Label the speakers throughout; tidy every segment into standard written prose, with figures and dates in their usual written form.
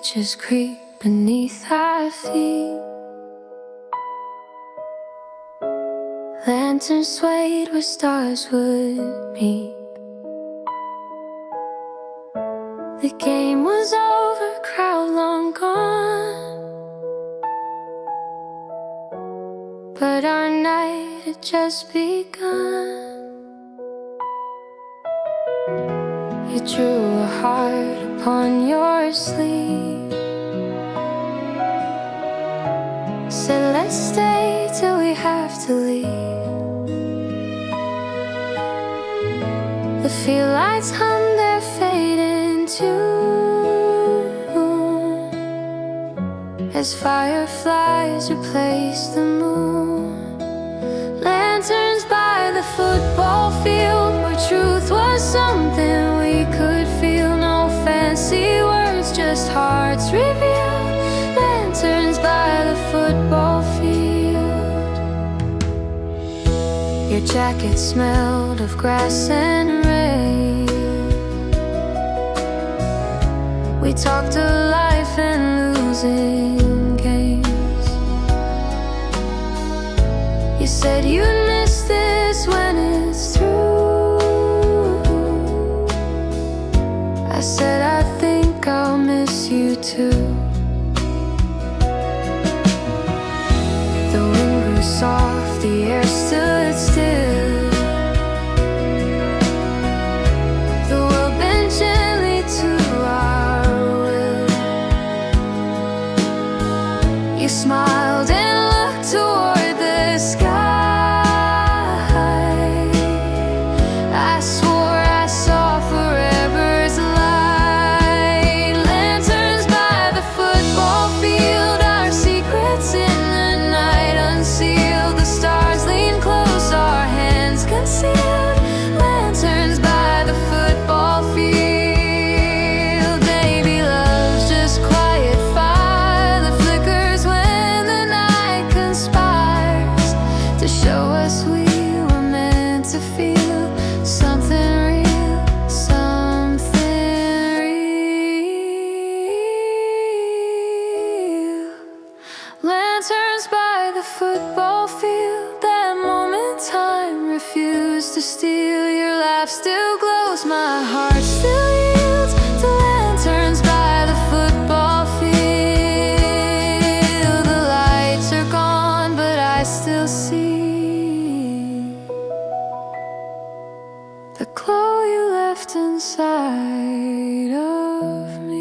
Speaker 1: just creep beneath our feet. Lanterns swayed where stars would meet. The game was over, crowd long gone, but our night had just begun. You drew a heart upon your sleeve, said let's stay till we have to leave. The field lights hum their fading tune as fireflies replace the moon. Lanterns by the football field where truth was something we could feel. No fancy words, just hearts revealed. Lanterns by the football field. Your jacket smelled of grass and rain. We talked of life and losing games. You said you'd miss this when it's through. I said I think I'll miss you too. The wind grew soft, the air stood still. The world bent gently to our will. You smiled and looked toward the sky. I swore I saw forever's light. Lanterns by the football field, our secrets in the night unsealed. The stars lean close, our hands concealed. Lanterns by the football field. Baby, love's just quiet fire that flickers when the night conspires to show us we were meant to feel something real, something real. Lanterns by the football field, that moment time refused to steal. Your laugh still glows, my heart still yields to lanterns by the football field. The lights are gone, but I still see the glow you left inside of me.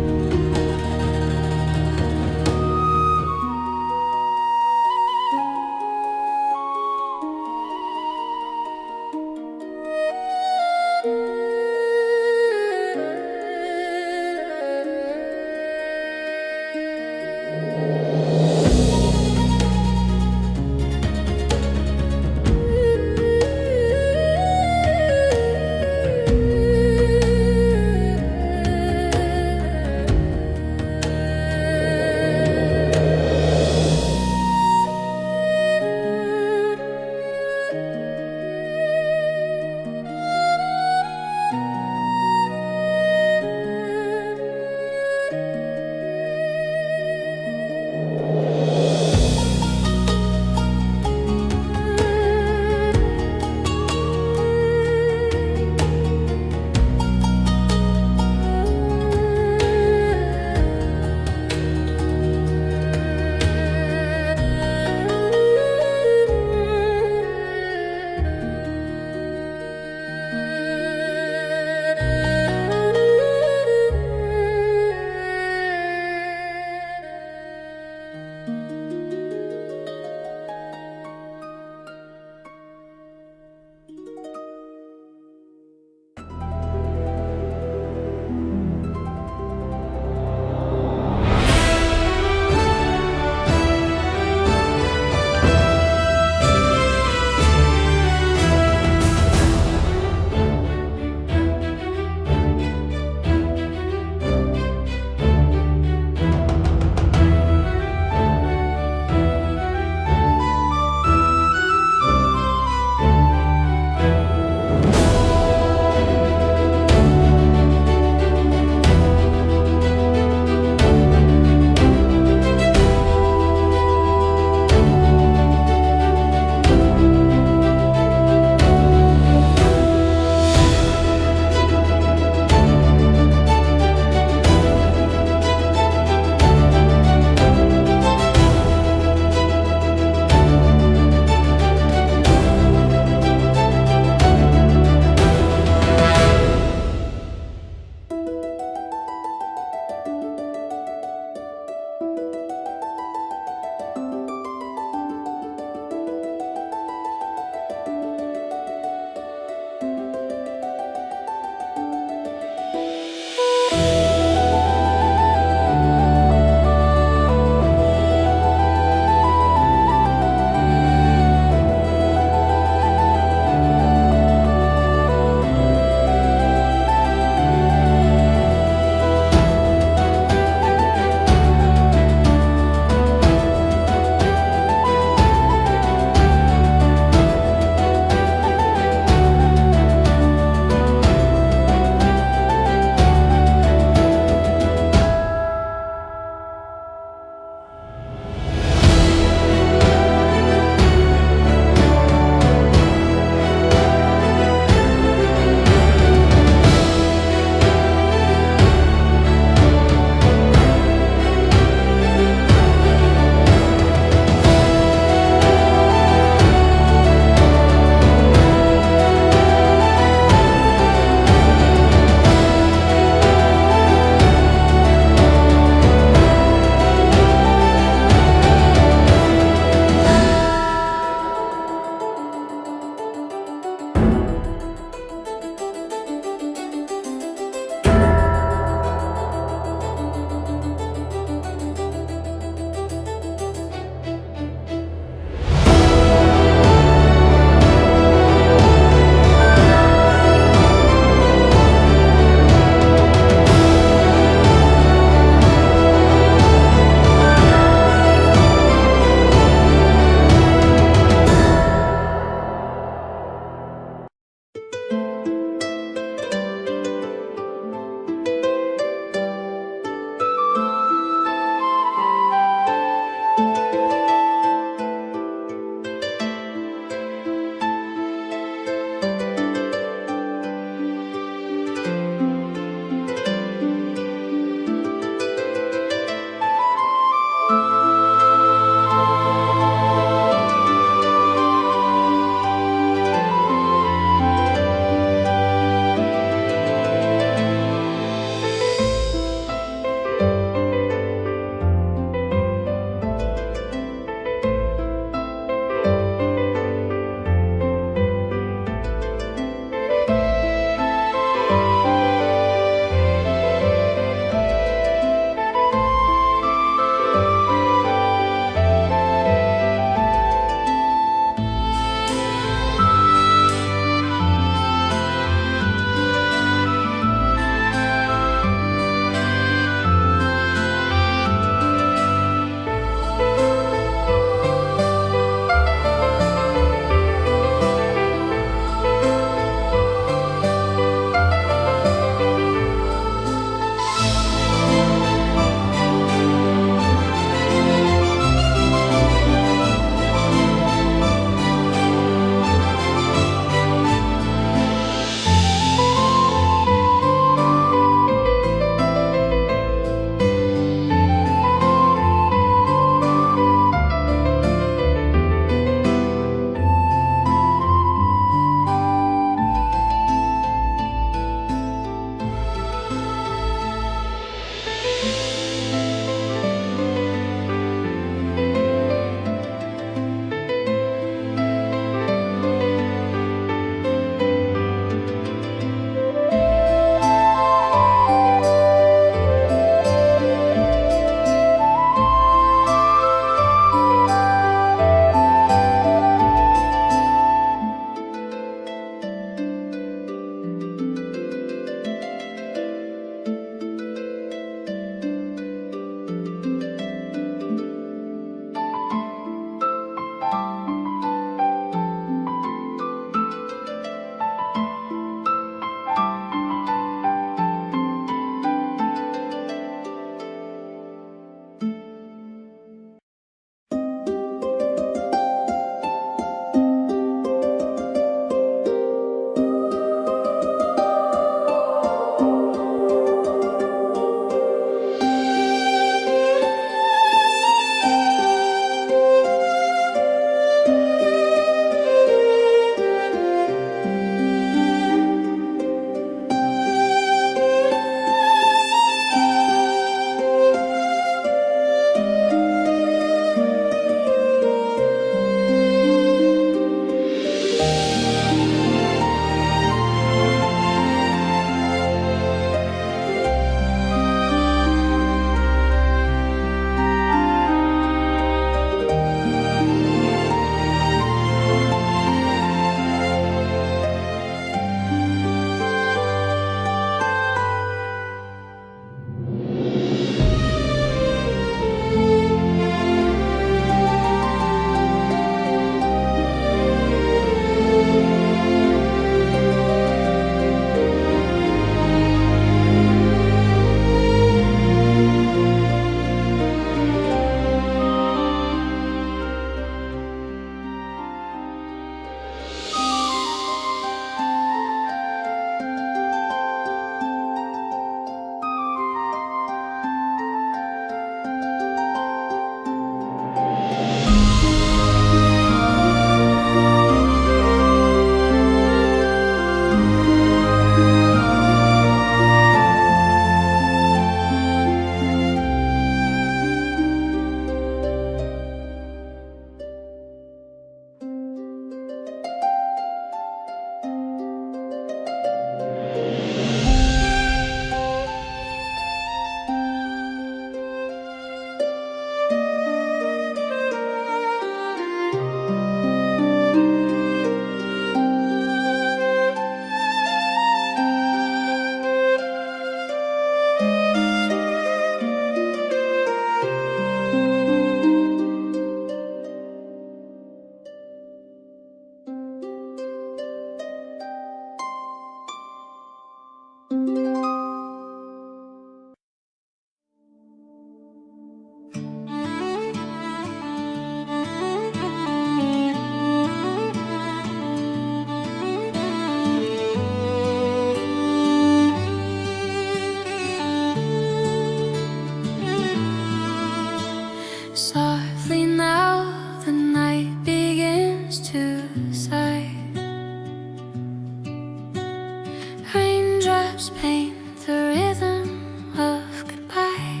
Speaker 1: footsteps paint the rhythm of goodbye.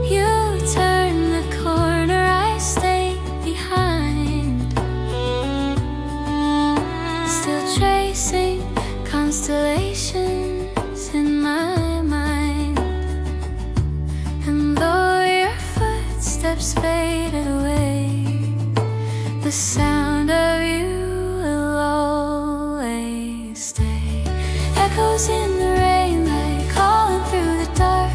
Speaker 1: You turn the corner, I stay behind, still tracing constellations in my mind. And though your footsteps faded away, the sound of you will always stay. Echoes in the rain, like calling through the dark.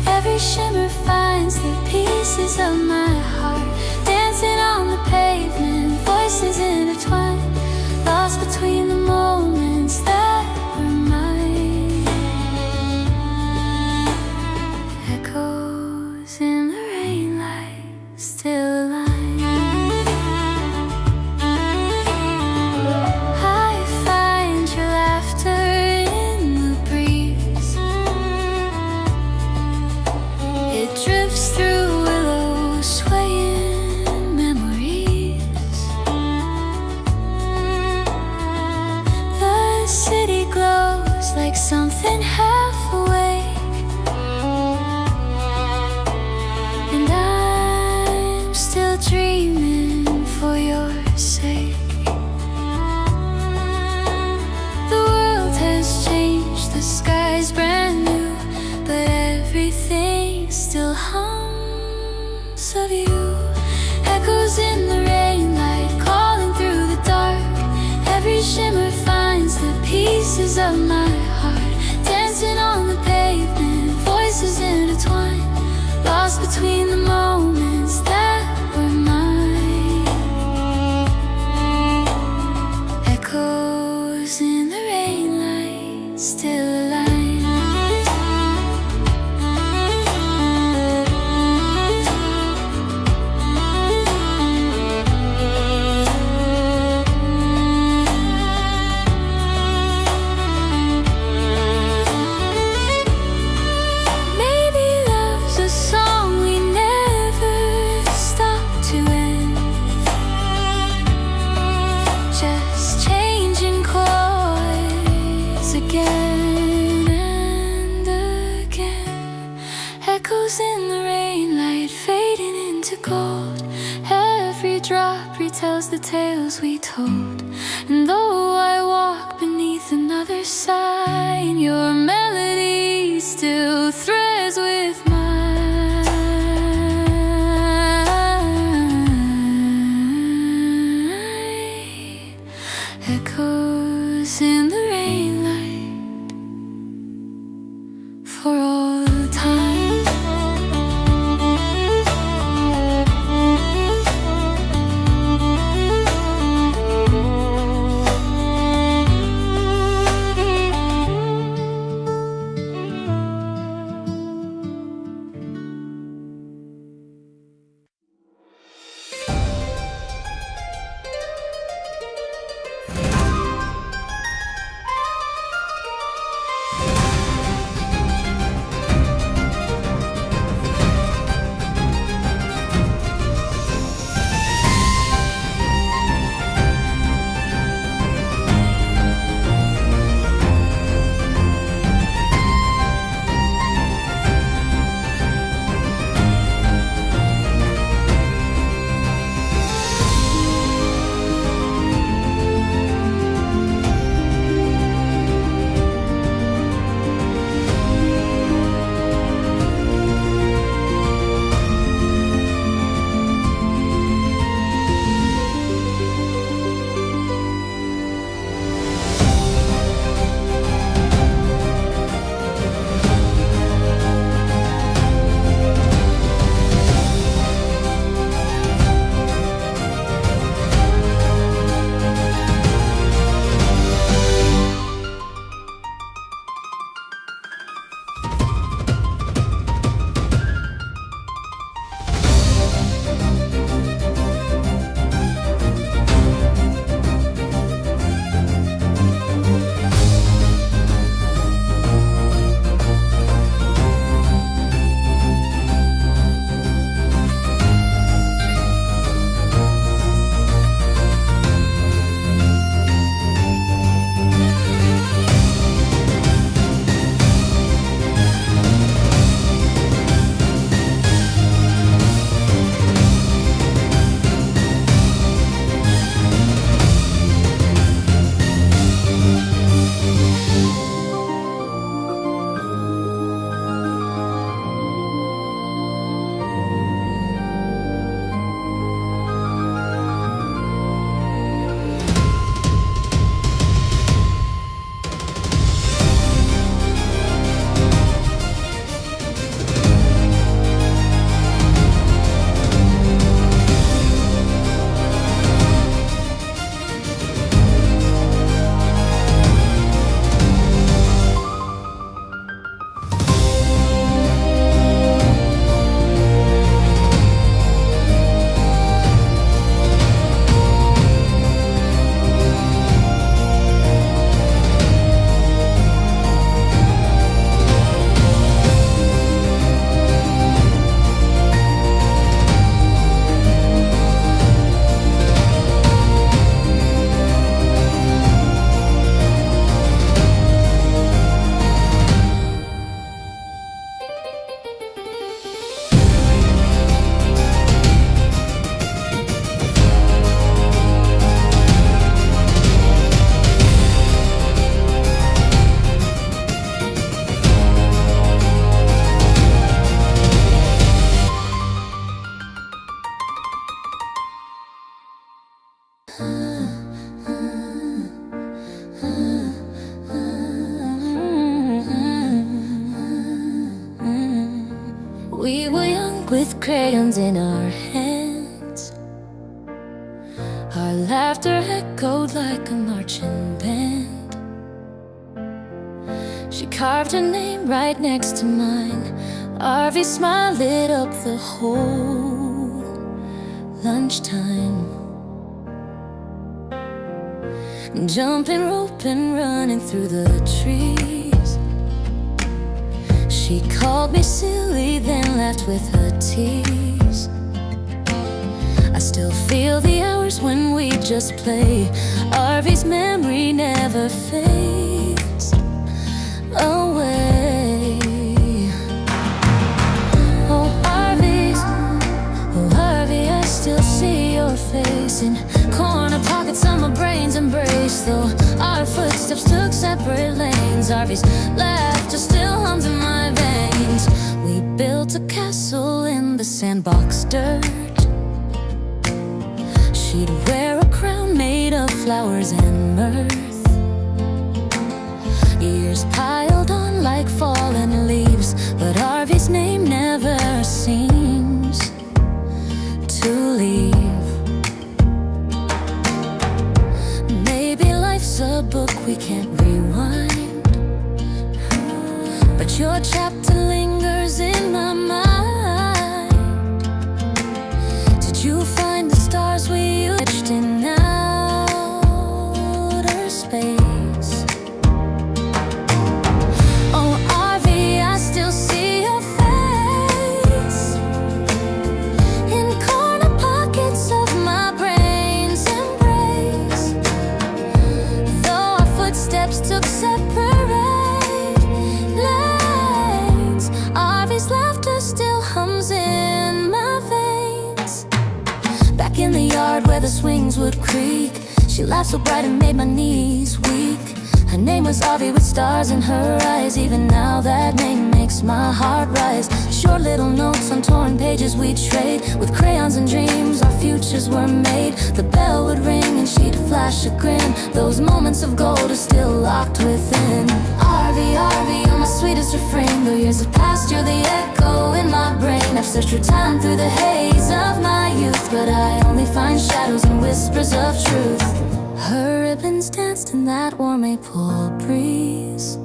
Speaker 1: Every shimmer finds the pieces of my heart, dancing on the pavement, voices intertwined, lost between the moments that were mine. Echoes in the rain, like still alive. Like something half awake, and I'm still dreaming for your sake. The world has changed, the sky's brand new, but everything still hums of you. Echoes in the rain, light calling through the dark. Every shimmer finds the pieces of my heart, dancing on the pavement, voices intertwined, lost between the moments that were mine. Echoes in the rain, light still alive. Echoes in the rain, light fading into gold. Every drop retells the tales we told. And though I walk beneath another sign, your melody still threads with mine. Echoes in the rain, light for all time. crayons in our hands. Our laughter echoed like a marching band. She carved her name right next to mine. Harvey's smile lit up the whole lunchtime. Jumping rope and running through the trees. She called me silly, then laughed with her tease. I still feel the hours when we just play. Harvey's memory never fades away. Oh Harvey, I still see your face in corner pockets of my brain's embrace. Though our footsteps took separate lanes, Harvey's laughter still hums in my veins. We built a castle in the sandbox dirt. She'd wear a crown made of flowers and mirth. Years piled on like fallen leaves, but Harvey's name never seems to leave. Maybe life's a book we can't rewind, but your chapter lingers in my mind. Did you find the stars we etched in outer space? Oh Harvey, I still see your face in corner pockets of my brain's embrace. Though our footsteps took separate lanes, Harvey's laughter still hums in my veins. Back in the yard where the swings would creak, she laughed so bright it made my knees weak. Her name was Harvey with stars in her eyes. Even now that name makes my heart rise. Short little notes on torn pages we'd trade. With crayons and dreams our futures were made. The bell would ring and she'd flash a grin. Those moments of gold are still locked within. Harvey, you're my sweetest refrain. Though years have passed, you're the echo in my brain. I've searched for time through the haze of my youth, but I only find shadows and whispers of truth. Her ribbons danced in that warm April breeze.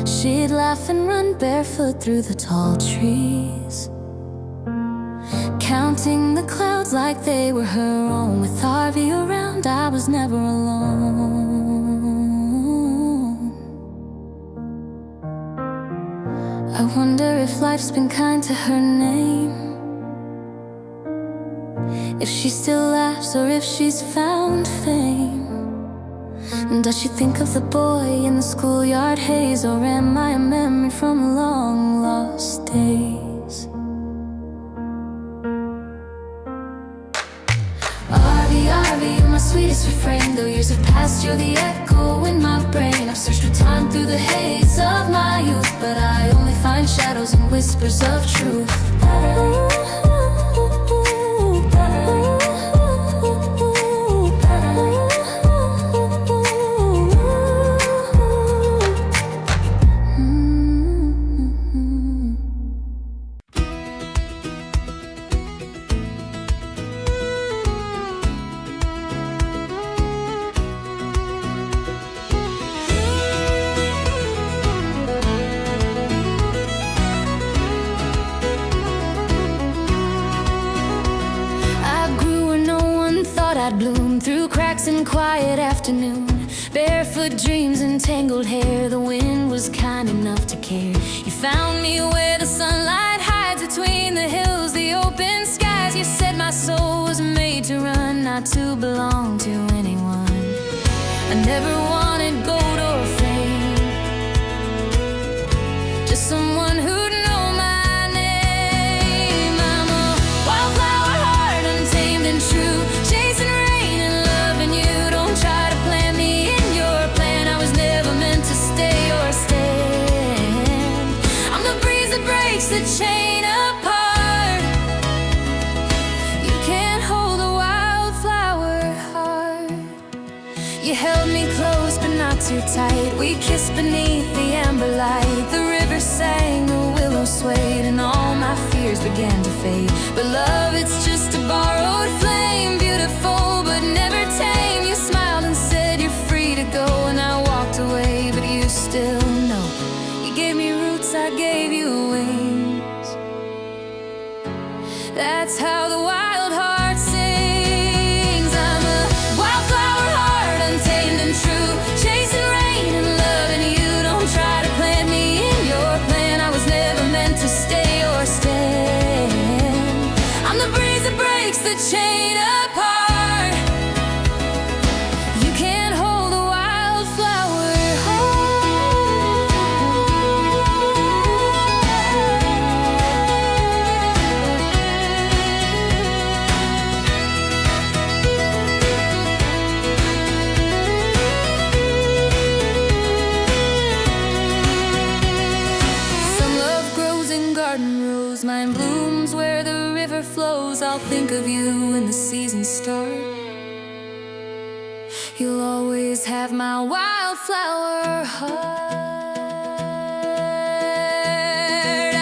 Speaker 1: She'd laugh and run barefoot through the tall trees, counting the clouds like they were her own. With Harvey around, I was never alone. I wonder if life's been kind to her name, if she still laughs or if she's found fame. Does she think of the boy in the schoolyard haze, or am I a memory from long lost days? Harvey, you're my sweetest refrain. Though years have passed, you're the echo in my brain. I've searched for time through the haze of my youth, but I only find shadows and whispers of truth. I'd bloom through cracks in quiet afternoon. Barefoot dreams and tangled hair. The wind was kind enough to care. You found me where the sunlight hides between the hills, the open skies. You said my soul was made to run, not to belong to anyone. I never wanted gold or fame, just someone who'd know my name. I'm a wildflower, heart untamed and true, chasing rain and loving you. Don't try to plant me in your plan. I was never meant to stay or stand. I'm the breeze that breaks the chain apart. You can't hold a wildflower heart. You held me close but not too tight. We kissed beneath the amber light. The river sang, the willow swayed, and all my fears tears began to fade. But love, it's just a borrowed flame, beautiful but never tame. You smiled and said you're free to go, and I walked away, but you still know. You gave me roots, I gave you wings. That's how the wild heart sings. I'm a wildflower heart, untamed and true, chasing rain and loving you. Don't try to plant me in your plan. I was never meant to stay or stand. I'm the breeze that breaks the chain apart. You can't hold a wildflower mine blooms where the river flows. I'll think of you when the seasons start. You'll always have my wildflower heart.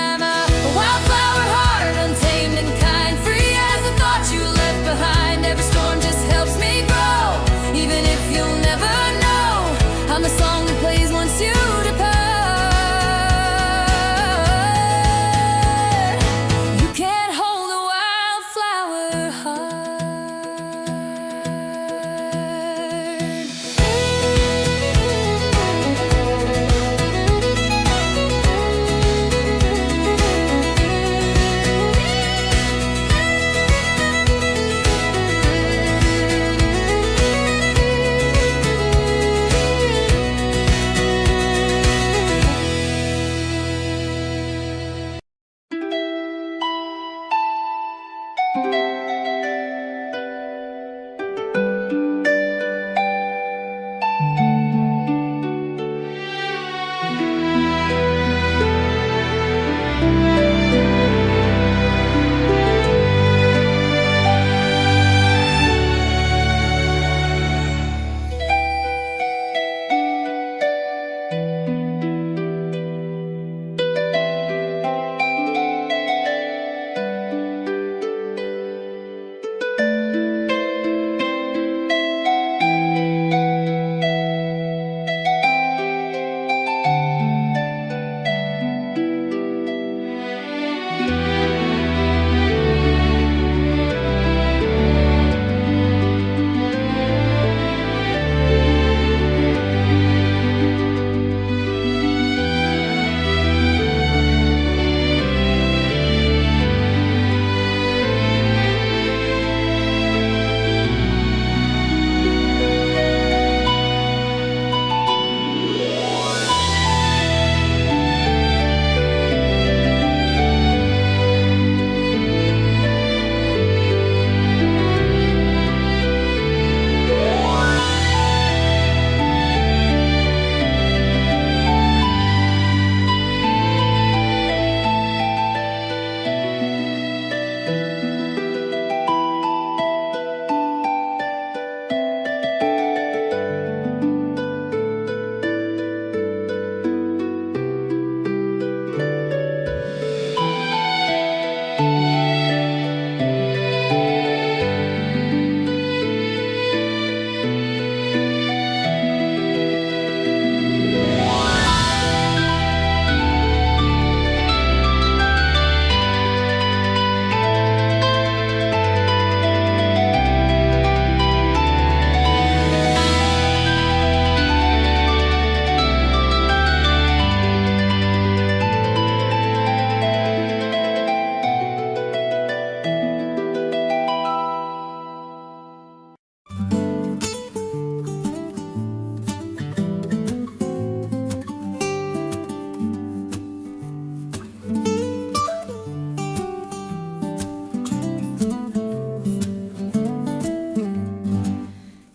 Speaker 1: I'm a wildflower heart, untamed and kind, free as the thoughts you left behind. Every storm just helps me grow, even if you'll never know. I'm the song that plays once you depart.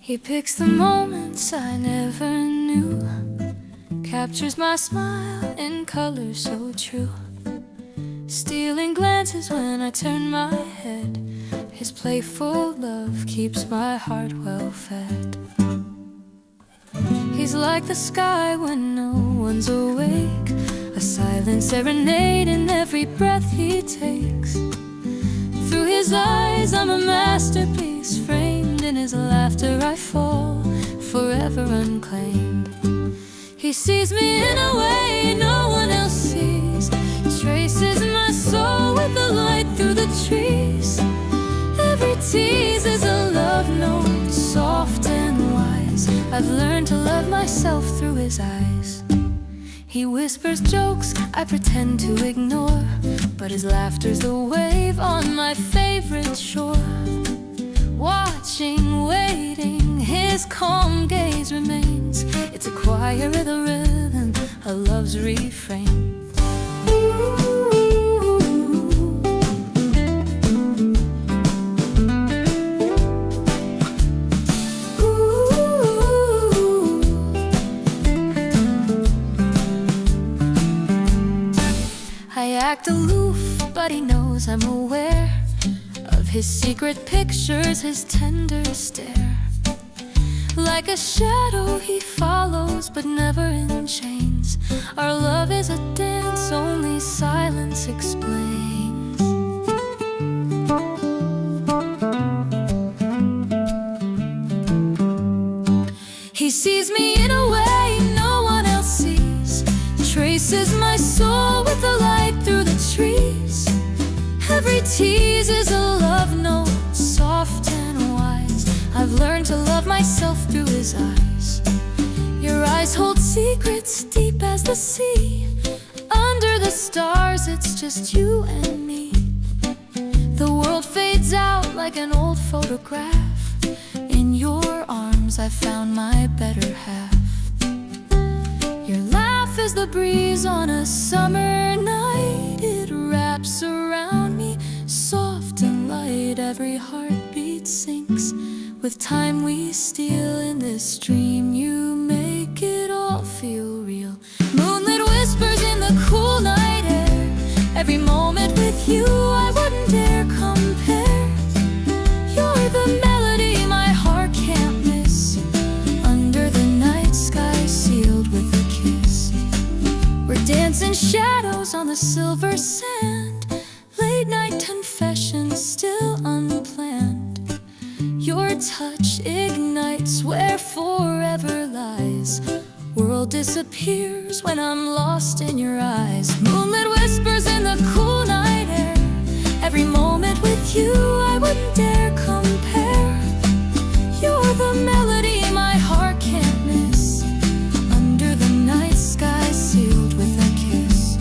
Speaker 2: He picks the moments I never knew, captures my smile in color so true, stealing glances when I turn my head. His playful love keeps my heart well fed. He's like the sky when no one's awake, a silent serenade in every breath he takes. Through his eyes I'm a masterpiece, framed in his laughter I fall, forever unclaimed. He sees me in a way no one else sees, traces my soul with the light through the trees. Every tease is a love note, soft and wise. I've learned to love myself through his eyes. He whispers jokes I pretend to ignore, but his laughter's the wave on my favorite shore. Watching, waiting, his calm gaze remains. It's a choir with a rhythm, a love's refrain. I act aloof, but he knows I'm aware of his secret pictures, his tender stare. Like a shadow he follows, but never in chains. Our love is a dance only silence explains. He sees me in a way no one else sees, traces my soul with the light through the trees. Every tease is a love note, soft and wise. I've learned to love myself through his eyes. Your eyes hold secrets deep as the sea. Under the stars it's just you and me. The world fades out like an old photograph. In your arms I found my better half. Your laugh is the breeze on a summer night. It wraps around me, soft and light. Every heartbeat sinks with time we steal. In this dream you make it all feel real. Moonlit whispers in the cool night air. Every moment with you I wouldn't dare compare. You're the melody my heart can't miss. Under the night sky sealed with a kiss. We're dancing shadows on the silver sand. Late night confessions still unplanned. Your touch ignites where forever lies. World disappears when I'm lost in your eyes. Moonlit whispers in the cool night air. Every moment with you I wouldn't dare compare. You're the melody my heart can't miss. Under the night sky sealed with a kiss.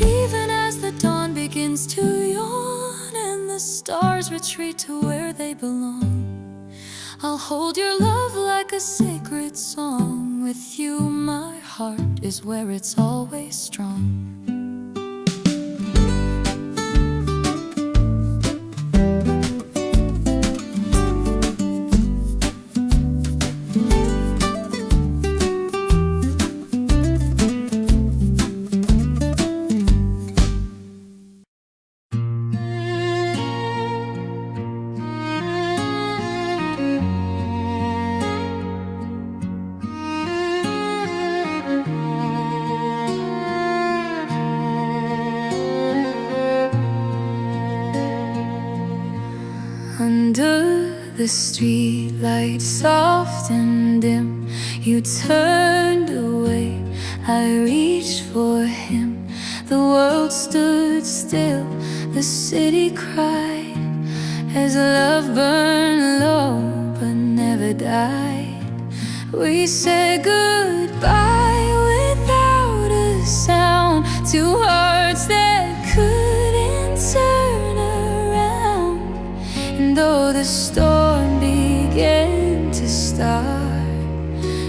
Speaker 2: Even as the dawn begins to yawn and the stars retreat to where they belong, I'll hold your love like a sacred song. With you my heart is where it's always strong. Under the streetlight, soft and dim, you turned away, I reached for him. The world stood still, the city cried, as love burned low but never died. We said goodbye without a sound, two hearts that couldn't turn around. And though the storm began to start,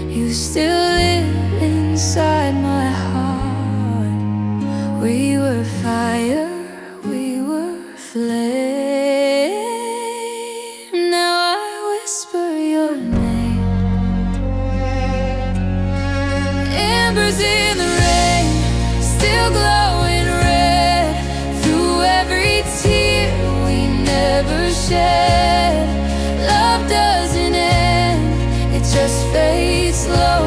Speaker 2: you still live inside my heart. We were fire, we were flame. Now I whisper your name. Embers in the rain, still glowing red. Through every tear we never shed. Love doesn't end, it just fades slow.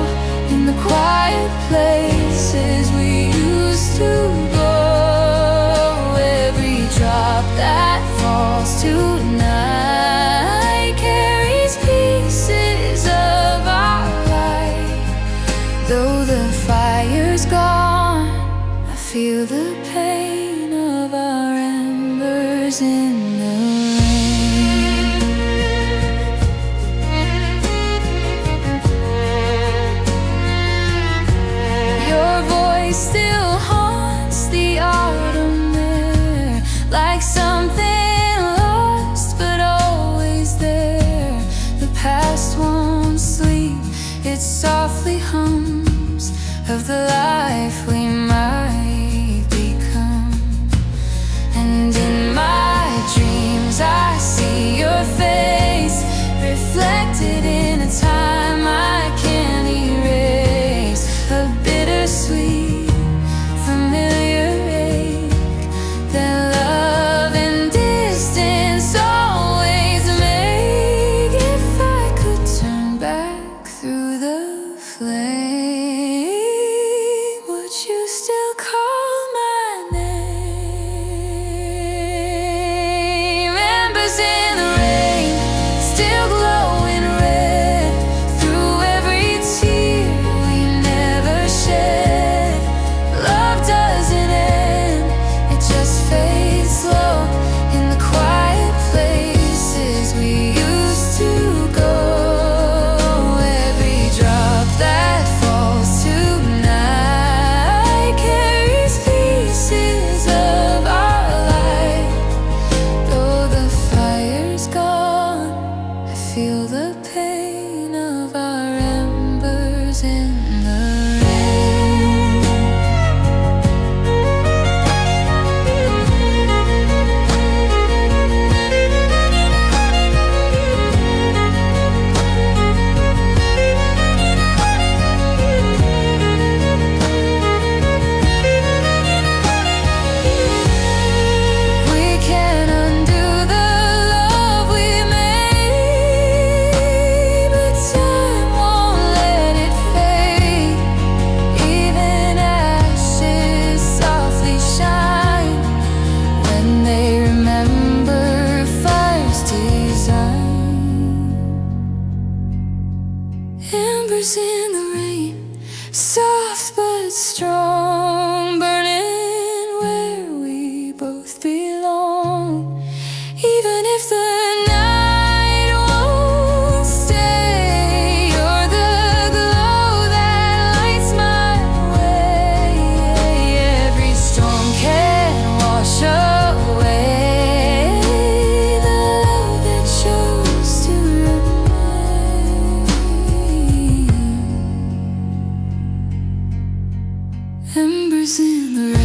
Speaker 2: in the quiet places we used to go. Every drop that falls tonight carries pieces of our life. Though the fire's gone, I feel the pain of our embers in the rain. Your voice still haunts the autumn air, like something lost but always there. The past won't sleep, it softly hums of the life we might become. And in my dreams I see your face, reflected in a time I can't erase. A bittersweet, familiar ache that love and distance always make. If I could turn back through the flame, would you still call my name? Embers in the rain, still glowing red through every tear we never shed. Love doesn't end, it just fades slow in the quiet places we used to go. Every drop that falls tonight carries pieces of our life. Though the fire's gone, I feel the pain of our embers in the rain. We can't undo the love we made, but time won't let it fade. Even ashes softly shine when they remember fire's design. Embers in the rain, soft but strong, burning where we both belong. Even if the night won't stay, you're the glow that lights my way. Every storm can wash away the love that chose to remain. Embers in the rain.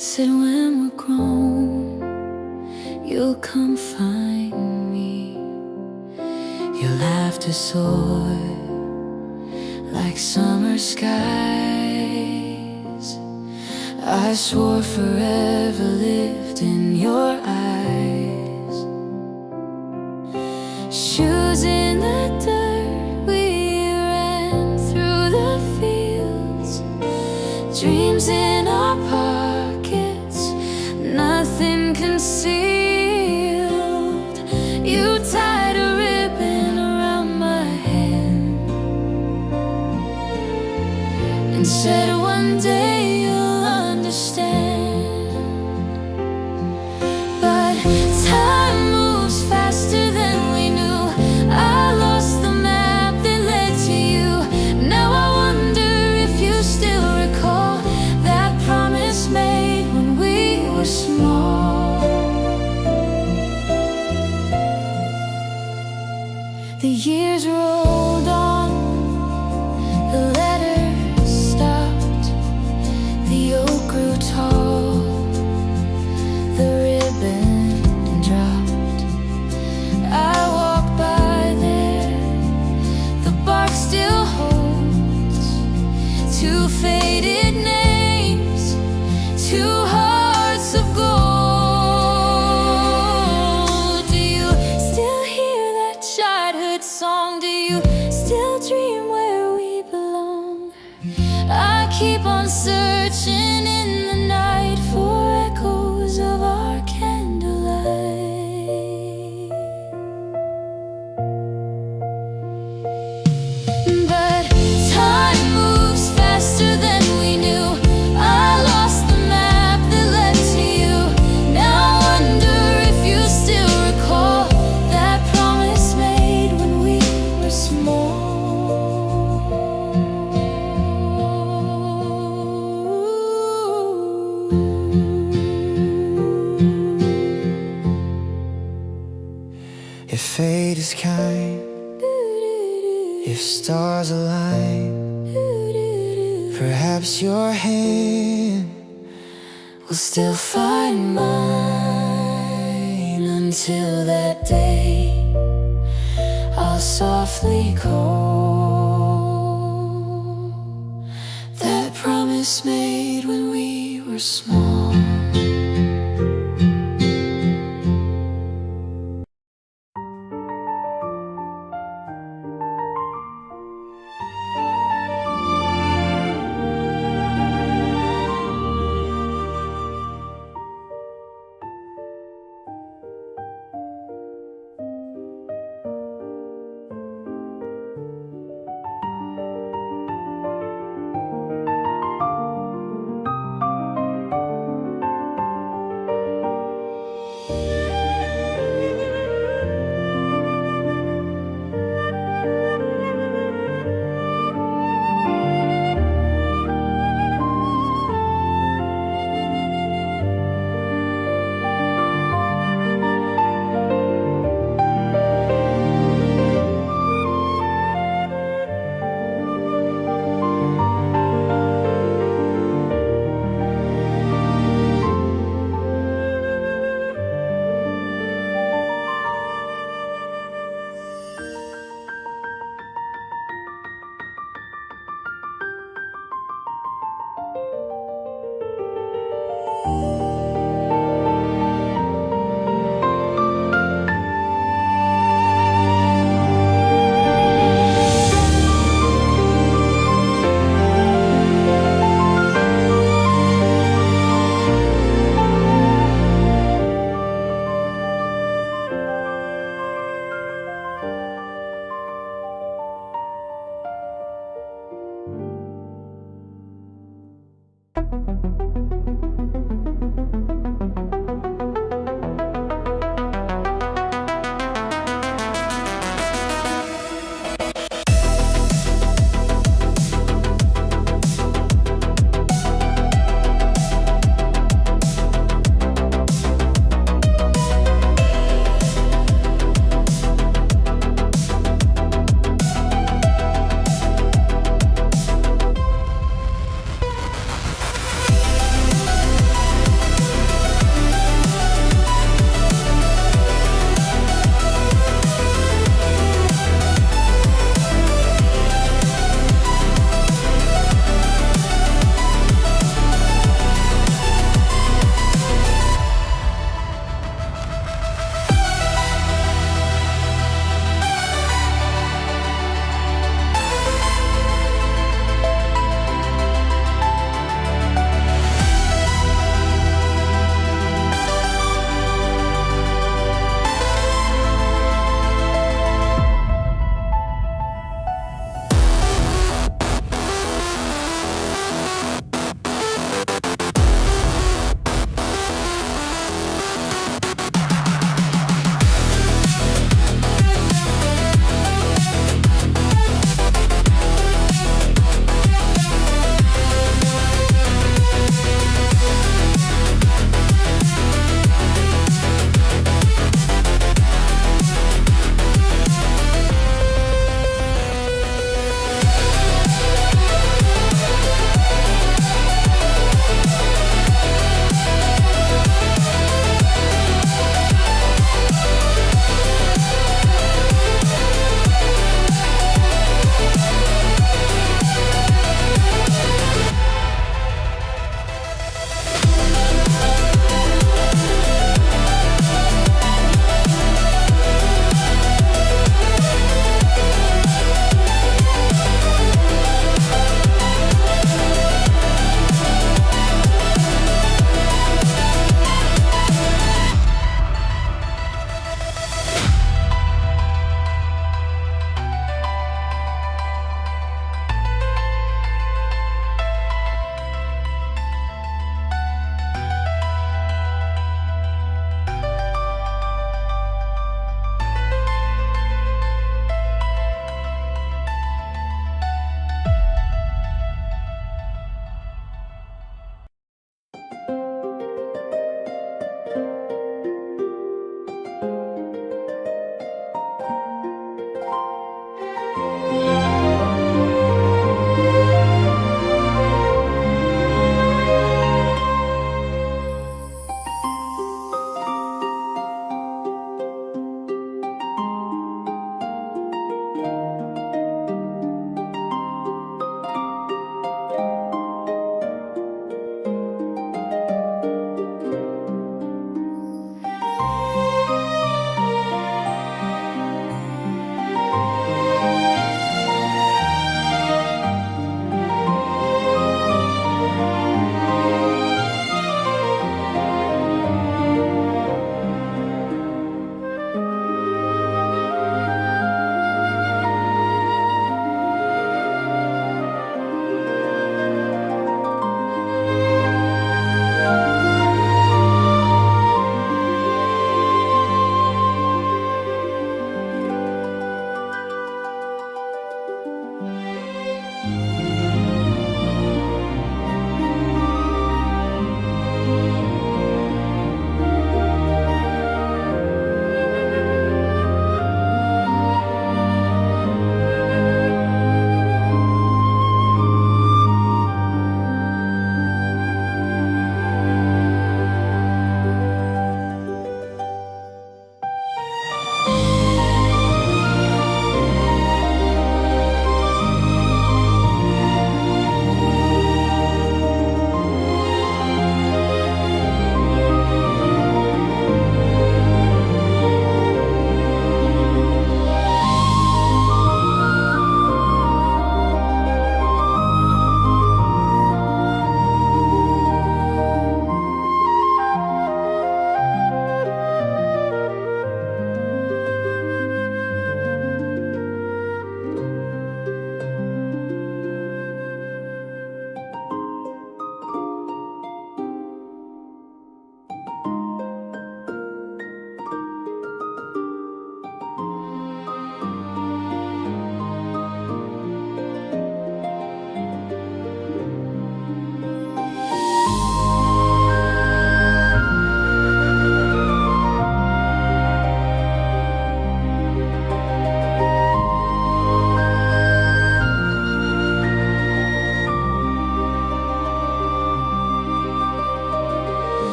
Speaker 2: Said when we're grown, you'll come find me. You'll have to soar like summer skies. I swore forever lived in your eyes. Shoes in the dirt, we ran through the fields. Dreams in our pockets, nothing concealed. You tied a ribbon around my hand and said one day you'll understand. But time moves faster than we The years rolled on, the letters stopped, the oak grew tall, the ribbon dropped. I walk by there, the bark still holds two faded names, two hearts of gold. Do you still hear that childhood song? Do you still dream where we belong? I keep on searching in the night for echoes of our candlelight. But time moves faster than we knew. I lost the map that led to you. Now I wonder if you still recall that promise made when we were small.
Speaker 3: If fate is kind, if stars align, perhaps your hand will still find mine. Until that day, I'll softly call that promise made when we were small.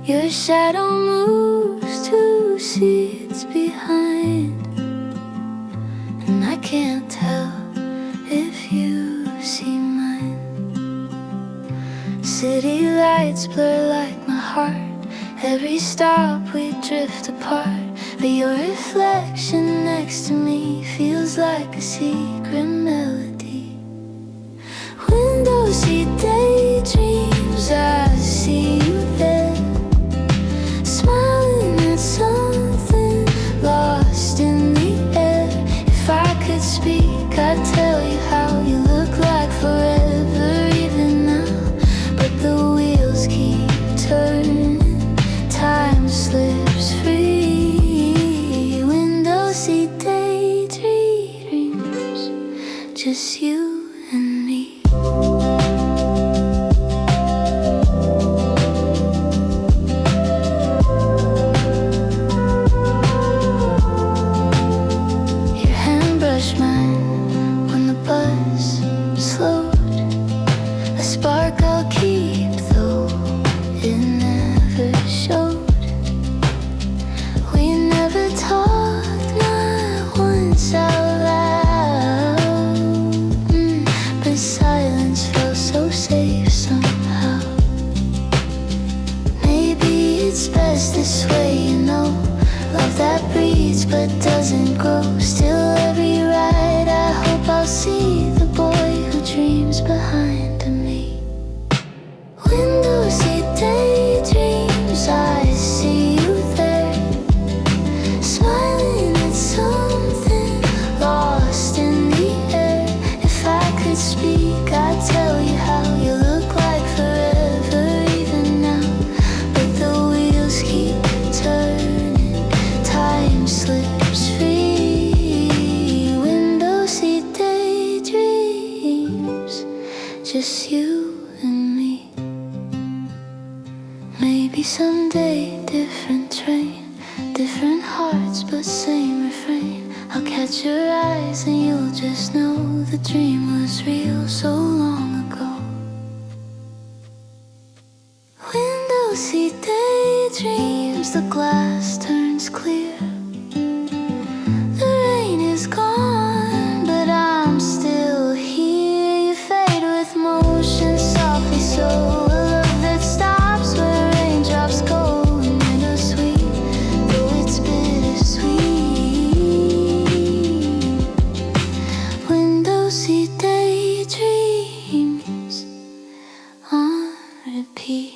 Speaker 2: Your shadow moves 2 seats behind, and I can't tell if you see mine. City lights blur like my heart. Every stop we drift apart, but your reflection next to me feels like a secret melody. Windows seat daydreams, I see you there, smiling at something lost in the air. If I could speak, I'd tell you how you look like forever, even now. But the wheels keep turning, time slips free. Window seat daydreams, just you and me. Your hand brushed mine when the bus slowed. A spark I'll keep, though it never showed. We never talked, not once out loud, but silence felt so safe somehow. Maybe it's best this way, you know. Love that breathes but doesn't grow. Still every ride I hope I'll see the boy who dreams behind me. Window seat daydreams, I see you there, smiling at something lost in the air. If I could speak, I'd tell you how you look like forever, even now. But the wheels keep turning, time slips free. Window seat daydreams, just you and me. Maybe someday, different train, different hearts, but same refrain. I'll catch your eyes and you'll just know the dream was real so long ago. Window seat daydreams, the glass turns clear. The rain is gone, but I'm still here. You fade with motion softly, so a love that stops where raindrops go. And bittersweet, though it's bittersweet. Window seat daydreams on repeat.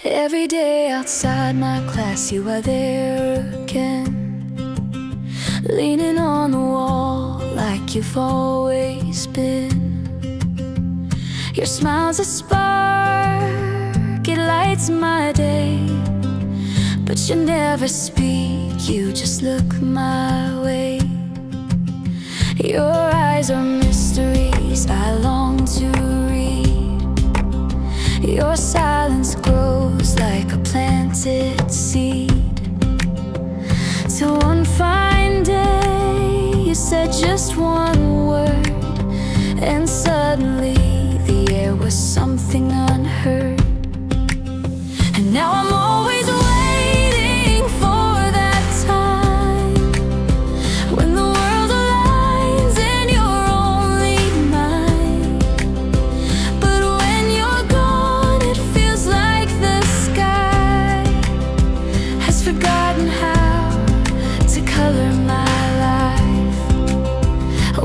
Speaker 2: Every day outside my class, you are there again, leaning on the wall like you've always been. Your smile's a spark, it lights my day. But you never speak, you just look my way. Your eyes are mysteries I long to read. Your silence grows like a planted seed. Till one fine day you said just one word, and suddenly the air was something unheard. And now I'm always waiting for that time when the world aligns and you're only mine. But when you're gone, it feels like the sky has forgotten how to color my life.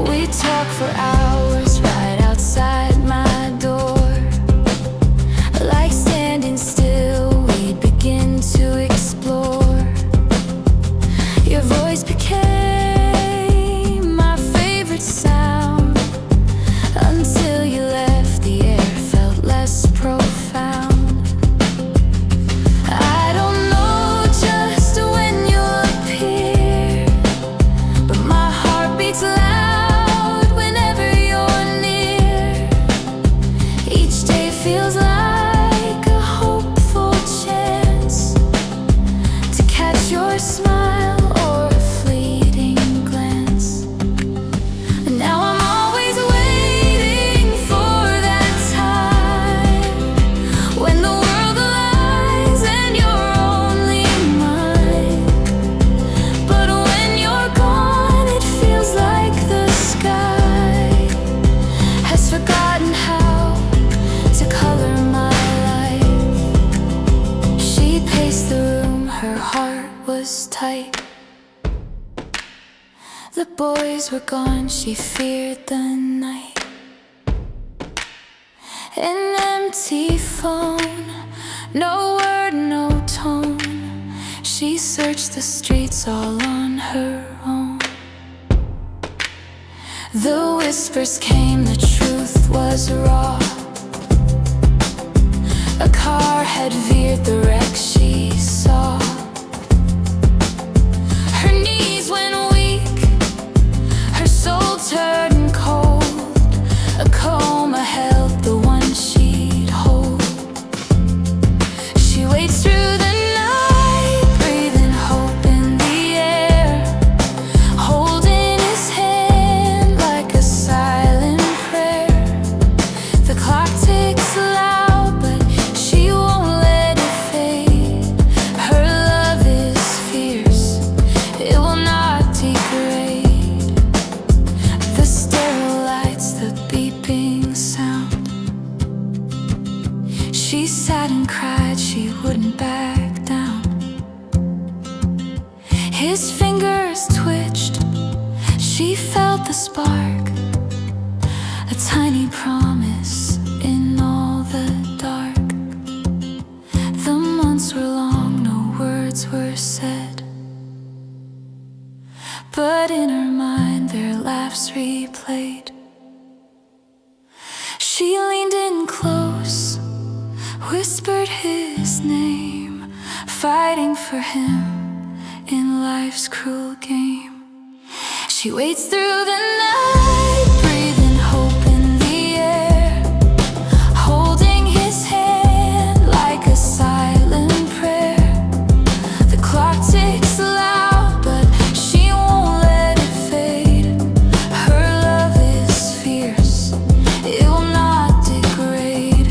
Speaker 2: We talk for hours right outside my door, like standing still, we'd begin to explore. Your voice became my favorite sound. Until you left, the air felt less profound. I don't know just when you'll appear, but my heart beats loud whenever you're near. Each day feels like a hopeful chance to catch your smile or a fleeting glance. And now I'm always waiting for that time when the world aligns and you're only mine. But when you're gone, it feels like the sky has forgotten how to color my life. She paced the room, her heart was tight. The boys were gone, she feared the night. An empty phone, no word, no tone. She searched the streets all on her own. The whispers came, the truth was raw. A car had veered the wreck she saw. Her knees went weak, her soul turned cold. A coma held the one she'd hold. She waits through the night, breathing hope in the air, holding his hand like a silent prayer. The clock ticks loud, but she won't let it fade. Her love is fierce, it will not degrade. The stereo lights, the beeping sound. She sat and cried, she wouldn't back down. His fingers twitched, she felt the spark, a tiny promise in all the dark. The months were long, no words were said, but in her mind their laughs replayed. She leaned in close, whispered his name, fighting for him in life's cruel game. She waits through the night, breathing hope in the air, holding his hand like a silent prayer. The clock ticks loud, but she won't let it fade. Her love is fierce, it will not degrade.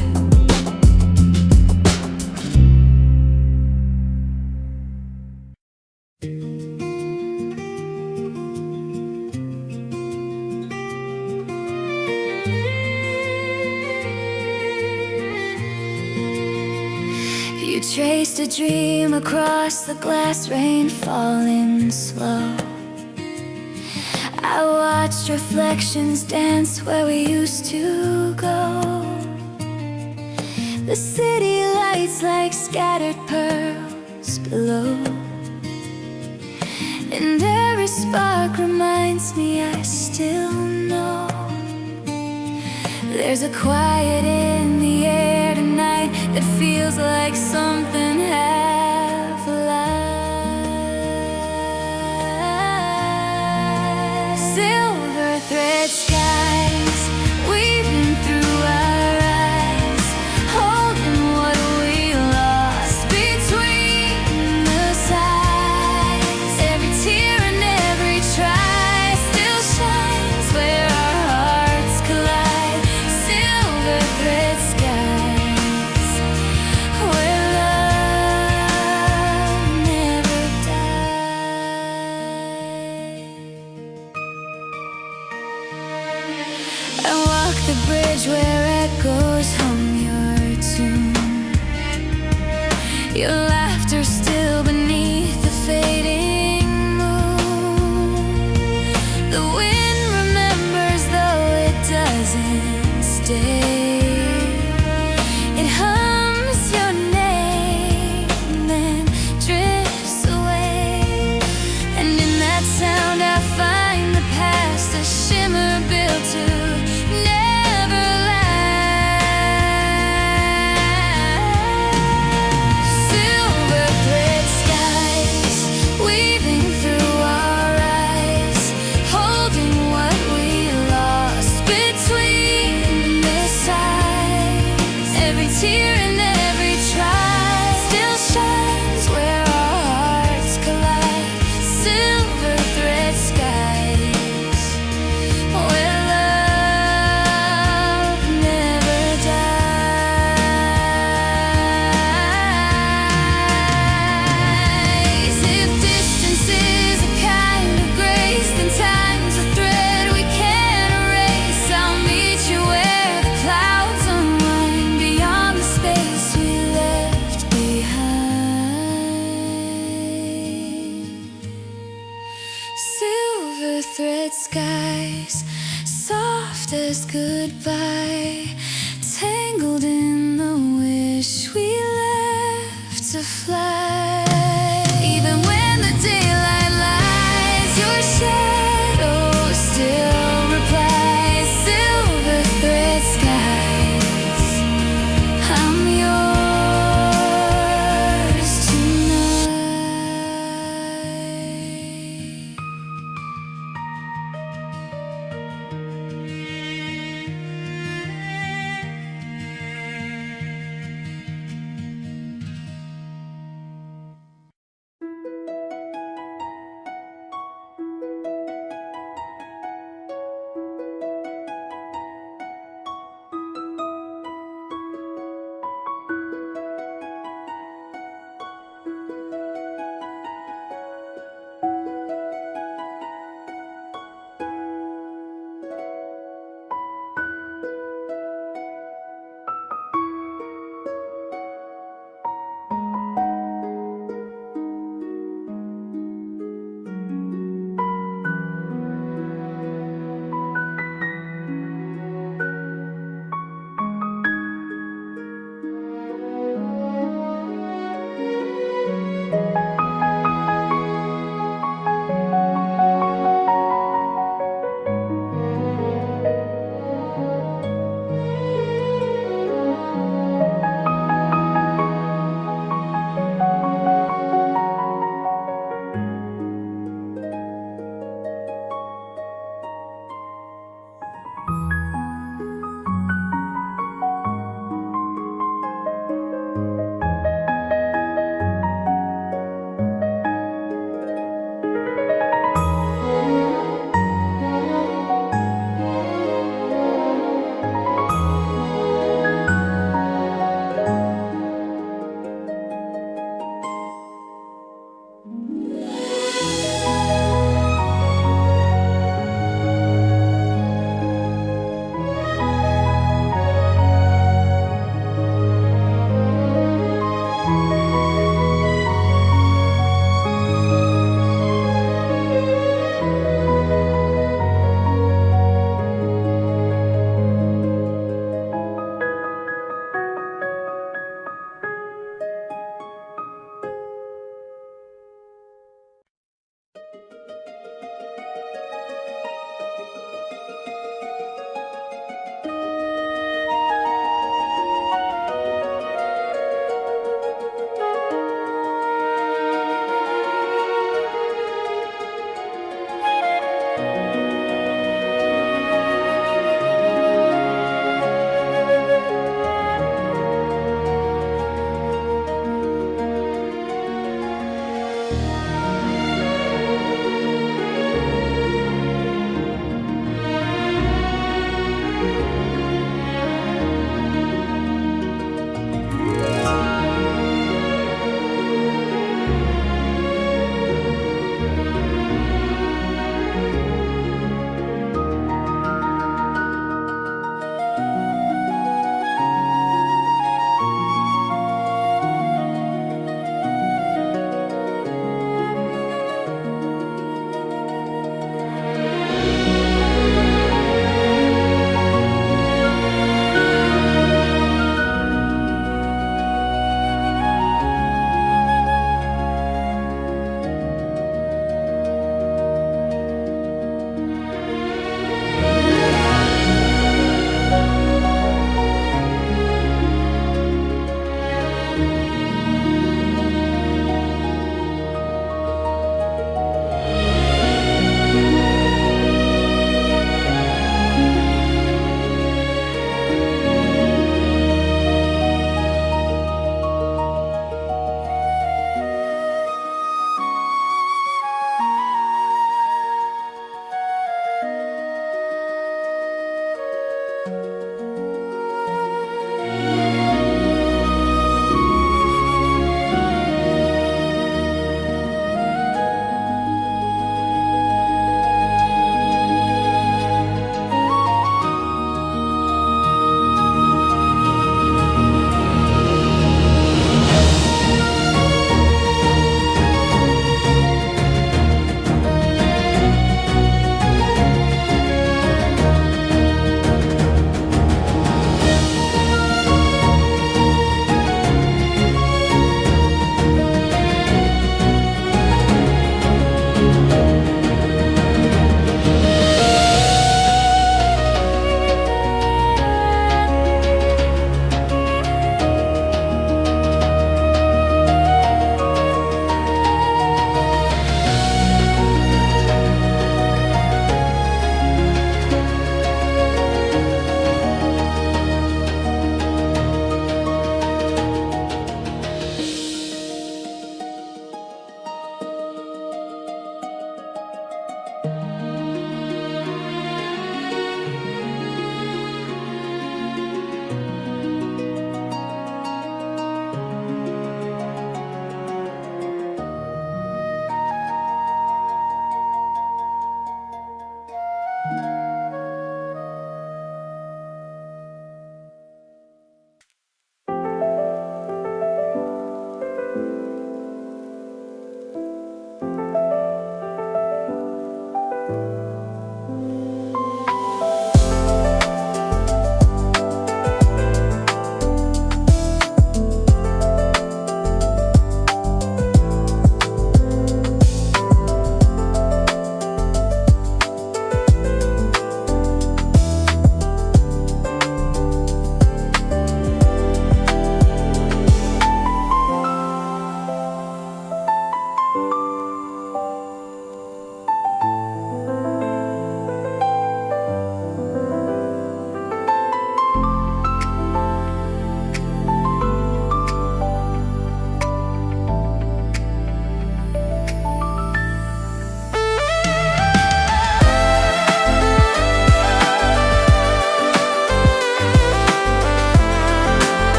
Speaker 2: You traced a dream across the glass, rain falling slow. I watched reflections dance where we used to go. The city lights lights like scattered pearls below. And every spark reminds me I still know there's a quiet in the air tonight that feels like something half alive. Silver thread skies weaving through our eyes, holding what we lost between the sides. Every tear and every try still shines where our hearts collide. Silver thread skies where love never dies. I walk the bridge where echoes hum your tune, your laughter still beneath the fading moon. The wind remembers though it doesn't stay. It hums your name, then drifts away. And in that sound I find the past, a shimmer built to never last. Silver thread skies weaving through our eyes, holding what we lost between the sides. Every tear and every try still shines where our hearts collide. Silver thread skies where love never dies. If distance is a kind of grace, then time's a thread we can't erase. I'll meet you where the clouds unwind, beyond the space we left behind. Silver thread skies, soft as goodbye, tangled in the wish we left to fly. Even when the daylight lies, your shadow still replies. Silver thread skies, I'm yours tonight.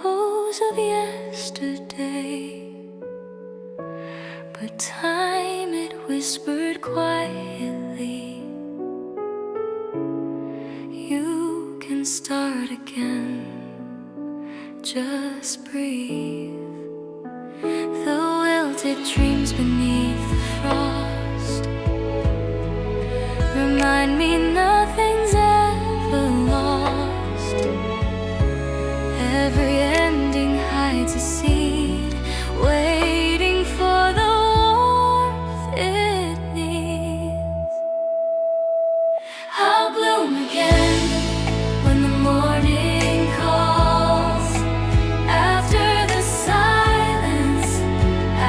Speaker 2: echoes of yesterday, but time it whispered quietly, you can start again, just breathe. The wilted dreams beneath the frost remind me nothing's ever lost. Every ending hides a seed, waiting for the warmth it needs. I'll bloom again when the morning calls, after the silence,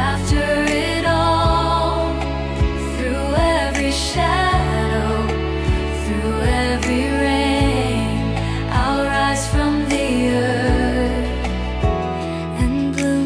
Speaker 2: after it all, through every shadow, through every rain, I'll rise from the earth and bloom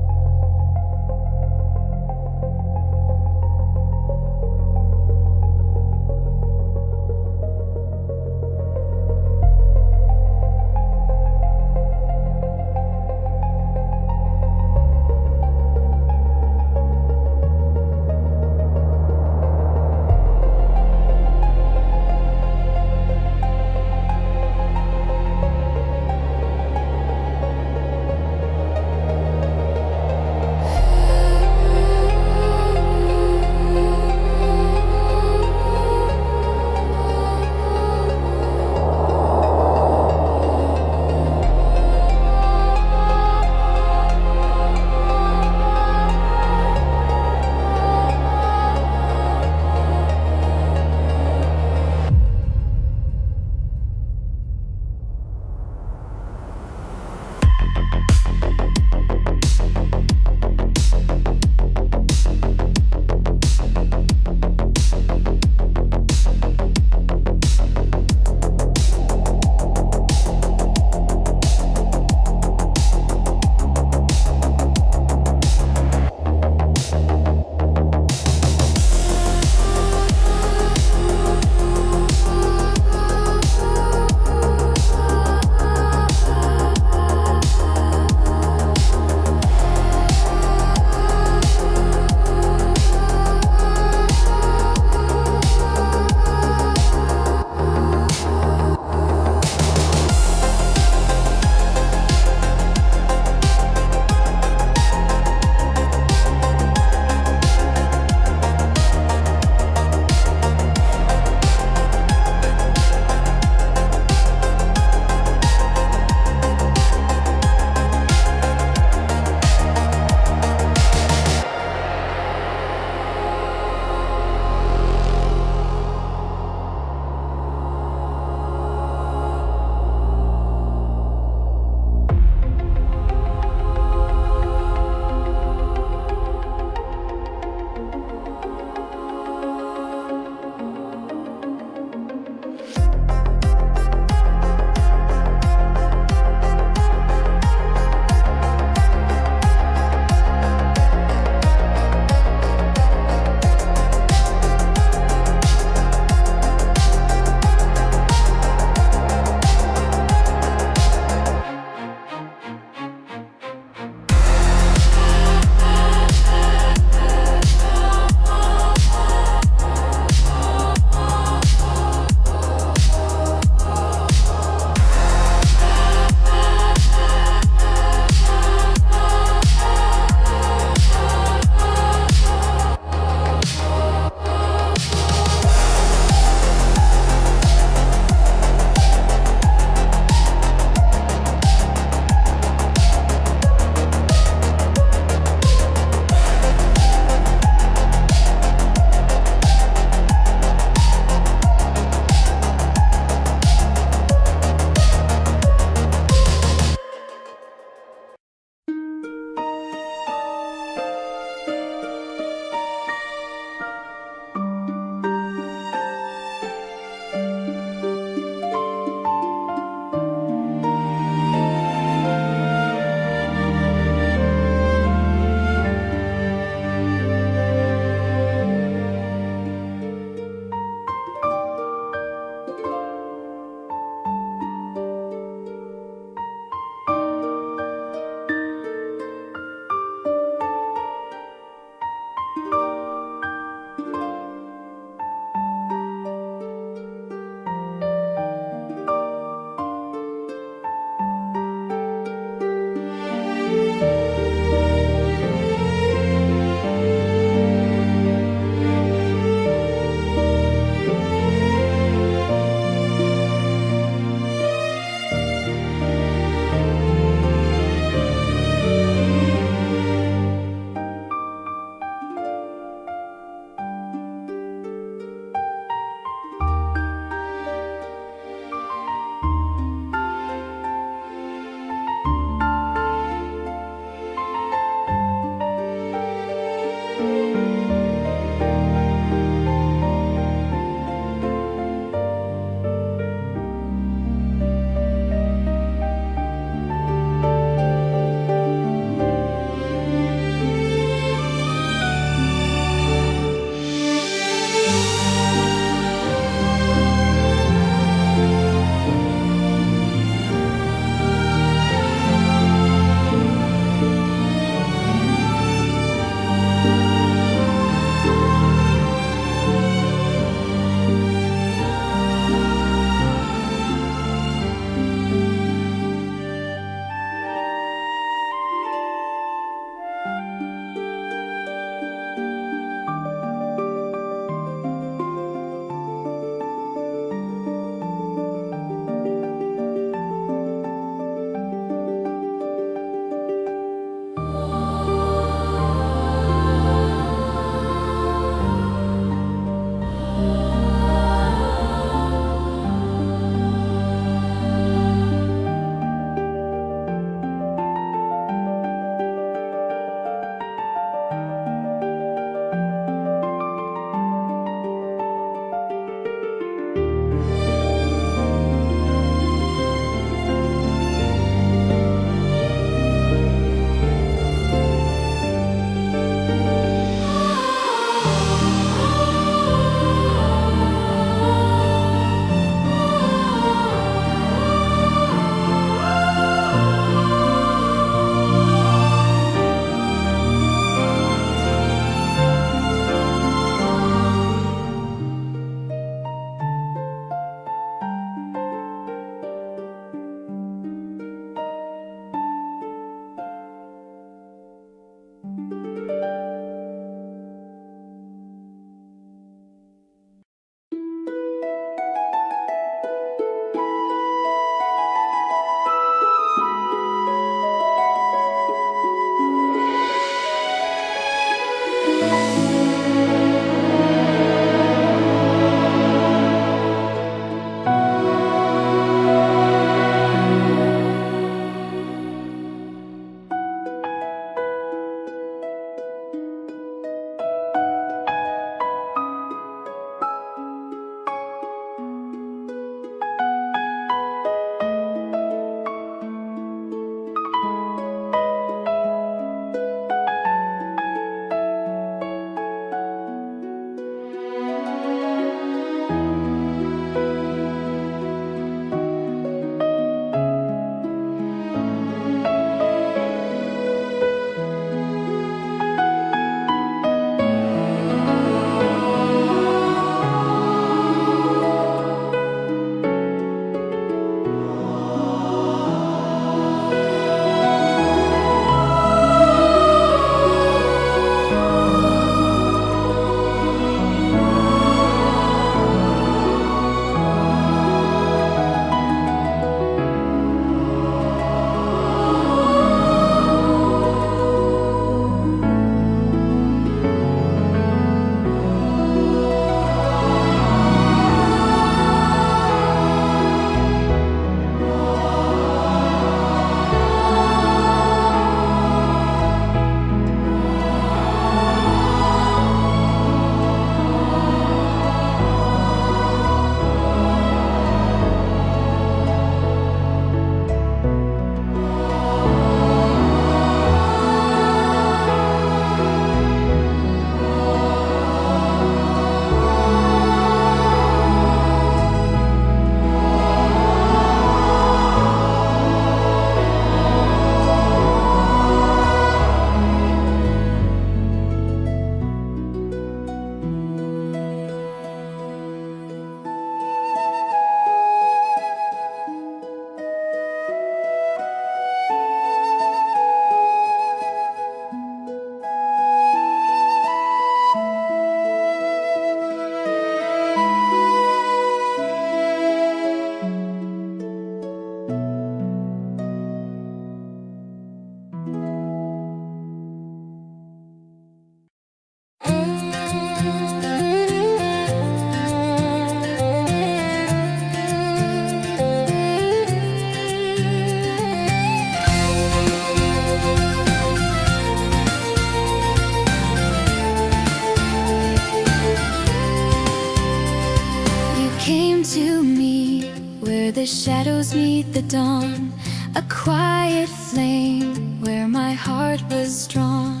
Speaker 2: came to me where the shadows meet the dawn, a quiet flame where my heart was drawn.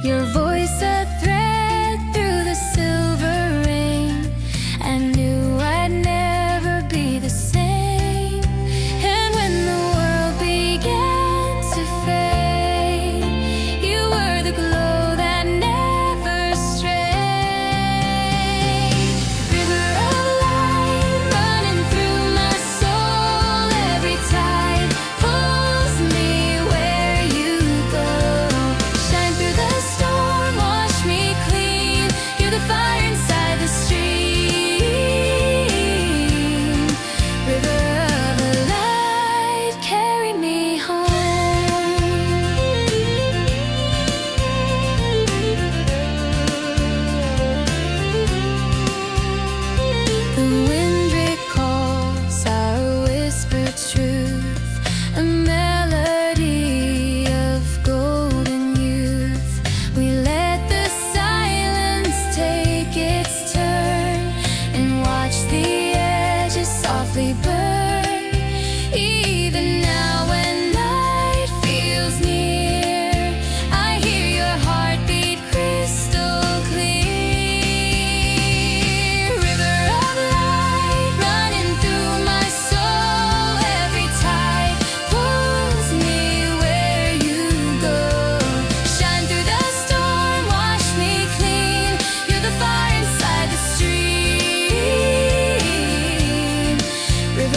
Speaker 2: Your voice a thread through the silver rain, I knew I'd never be the same. And when the world began to fade, you were the glow that never strayed. River of light running through my soul, every tide pulls me where you go. Shine through the storm, wash me clean, you're the fire inside the stream. River of light, carry me home. The wind recalls our whispered truth, a melody of golden youth. We let the silence take its turn and watch the edges softly burn. Even now when night feels near, I hear your heartbeat crystal clear. River of light running through my soul, every tide pulls me where you go. Shine through the storm, wash me clean, you're the fire inside the stream. River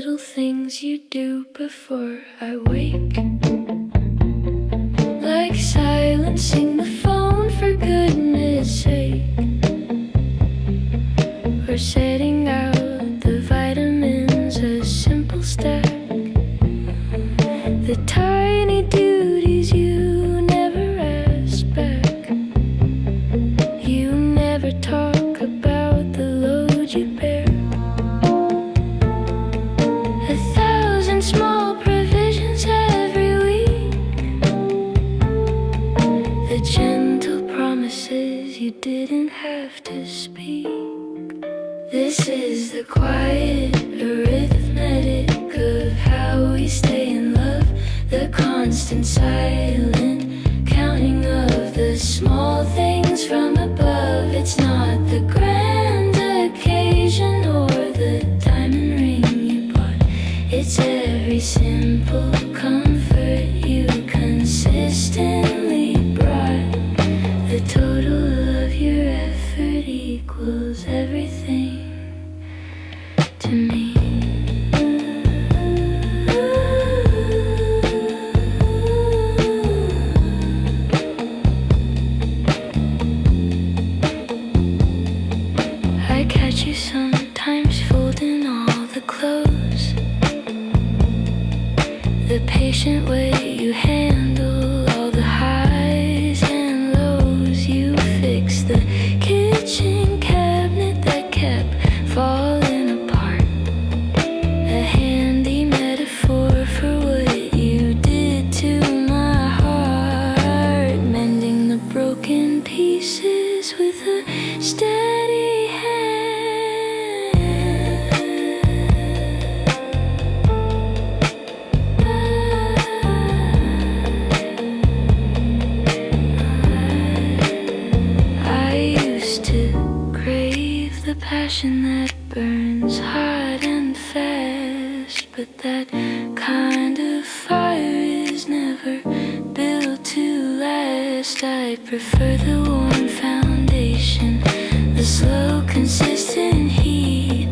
Speaker 3: little things you do before I wake, like silencing the phone for goodness sake, or setting out the vitamins, a simple stack. The tiny duties you never ask back. You never talk about the load you bear. 1,000 small provisions every week. The gentle promises you didn't have to speak. This is the quiet arithmetic of how we stay in love. The constant silent counting of the small things from above. It's not the grand occasion or the diamond ring you bought. It's every simple comfort you consistently brought. The total of your effort equals everything to me. I catch you sometimes folding all the clothes, the patient way you handle all the highs and lows. You fix the kitchen cabinet that kept falling apart, a handy metaphor for what you did to my heart, mending the broken pieces with a steady hand. I used to crave the passion that burns hot and fast, but that kind of fire is never built to last. I prefer the warm foundation, the slow, consistent heat,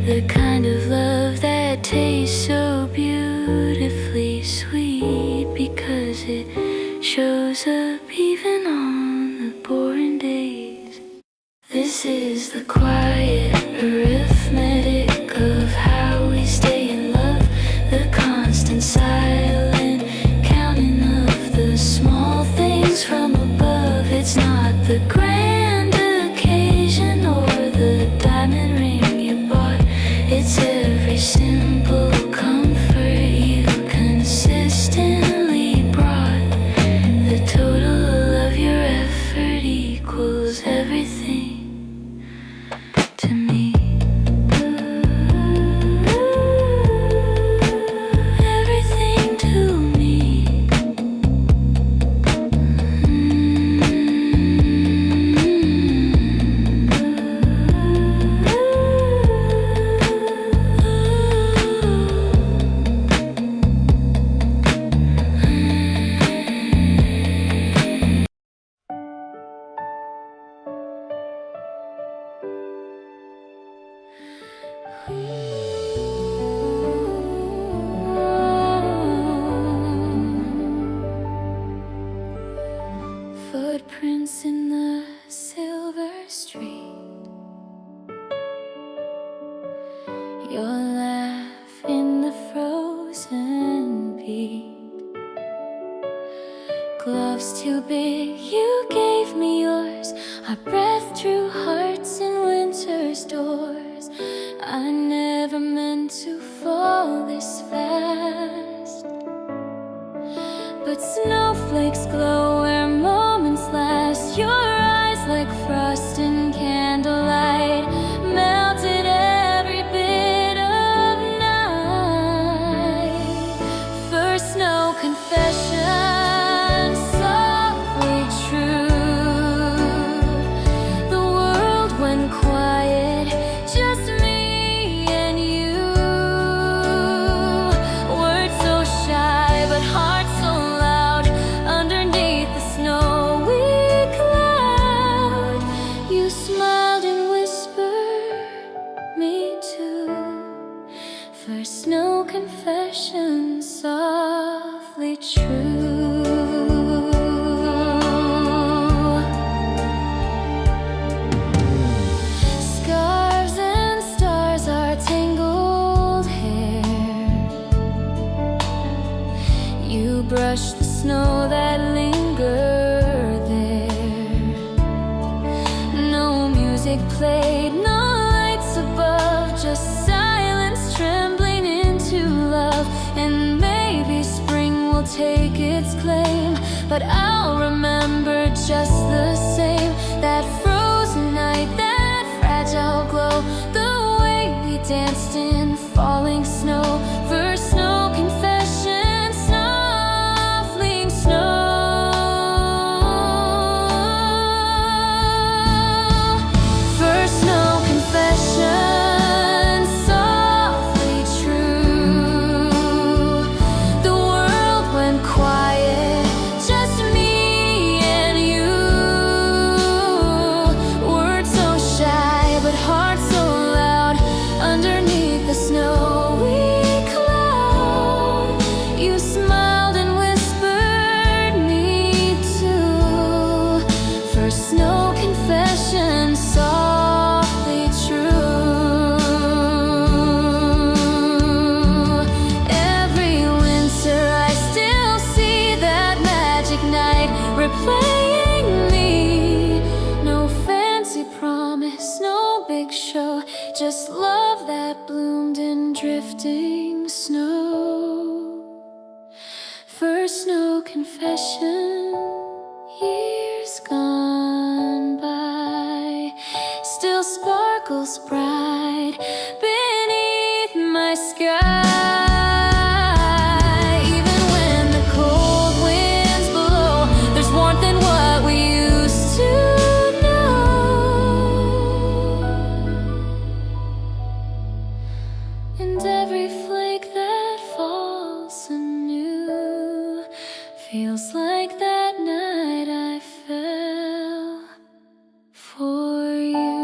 Speaker 3: the kind of love that tastes so beautifully sweet, because it shows up even on the boring days. This is the quiet arithmetic of how we stay in love, the constant silent counting of the small things from above. It's not the grand occasion or the diamond ring you bought. It's every simple comfort you consistently brought. The total of your effort equals everything to me. Everything to me. Footprints in the silver street, your laugh in the frozen beat, gloves too big, you gave me yours. Our breath drew hearts in winter's doors. I never meant to fall this fast, but snowflakes glow where moments last. Your eyes like frost in candlelight melted every bit of night. First snow confession, softly true. The world went quiet, just me and you. Words so shy but heart so loud underneath
Speaker 2: snow that linger there. No music played, no lights above, just silence trembling into love. And maybe spring will take its claim, but I'll remember just the same. That frozen night, that fragile glow, the way we danced in falling snow. First snow confession, snuffling snow. First snow confession, softly true. The world went quiet, just me and you. Words so shy, but heart so loud. Underneath the snowy cloud, you smiled and whispered me too. First snow confession, softly true. Every winter I still see that magic night replaying me. No fancy promise, no big show, just love that bloomed in drifting snow. First snow confession, years gone by, still sparkles bright beneath my sky. Even when the cold winds blow, there's warmth in what we used to know. And every flake that falls anew feels like that night I fell for you.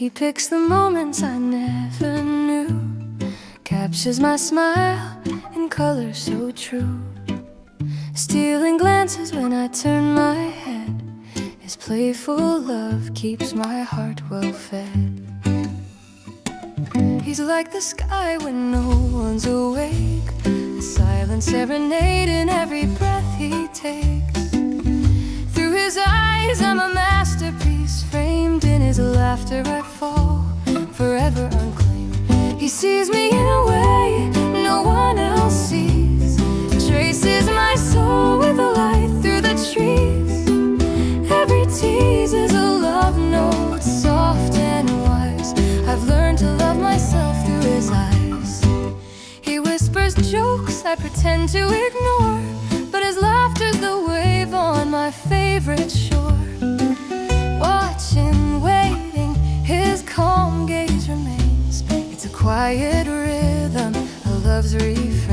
Speaker 2: He picks the moments I never knew, captures my smile in color so true, stealing glances when I turn my head. His playful love keeps my heart well fed. He's like the sky when no one's awake, a silent serenade in every breath he takes. Through his eyes I'm a masterpiece, framed in his laughter I fall, forever unclaimed. He sees me in a way no one else sees, traces my soul with a light through the trees. Every tease is a love note, soft and wise. I've learned to love myself through his eyes. He whispers jokes I pretend to ignore, but his laughter's the wave on my favorite shore. Watching, waiting, his calm gaze remains. It's a quiet rhythm, a love's refrain.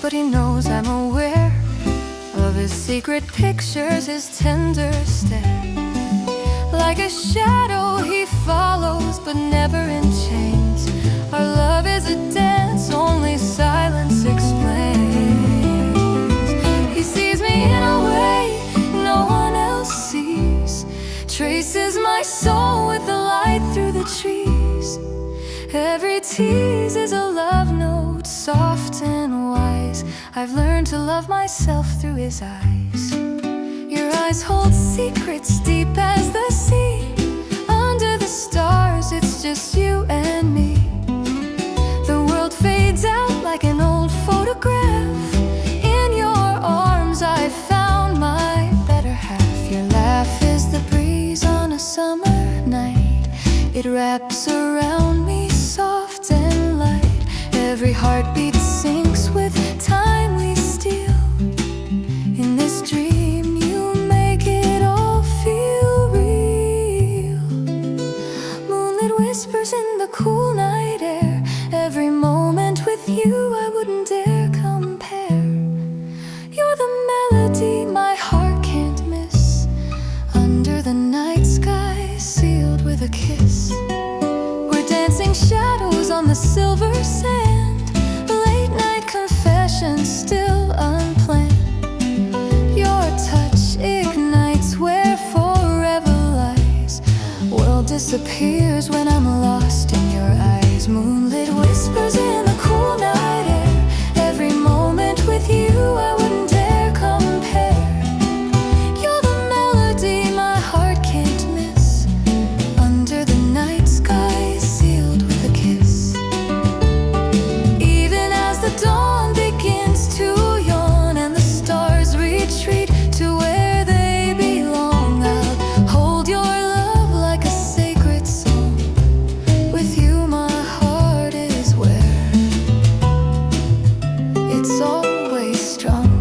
Speaker 2: But he knows I'm aware of his secret pictures, his tender stare. Like a shadow he follows, but never in chains. Our love is a dance, only silence explains. He sees me in a way no one else sees, traces my soul with the light through the trees. Every tease is a love note, soft and wise. I've learned to love myself through his eyes. Your eyes hold secrets deep as the sea. Under the stars, it's just you and me. The world fades out like an old photograph. In your arms, I found my better half. Your laugh is the breeze on a summer night. It wraps around me soft and light. Every heartbeat syncs with time we steal. In this dream you make it all feel real. Moonlit whispers in the cool night air. Every moment with you I wouldn't dare compare. You're the melody my heart can't miss. Under the night sky sealed with a kiss. Dancing shadows on the silver sand, late night confessions still unplanned. Your touch ignites where forever lies. World disappears when I'm lost in your eyes. Moonlit whispers in the cool night air. Every moment with you I wouldn't dare compare. You're the melody my heart can't miss. Under the night sky dawn begins to yawn and the stars retreat to where they belong. I'll hold your love like a sacred song. With you my heart is where it's always strong.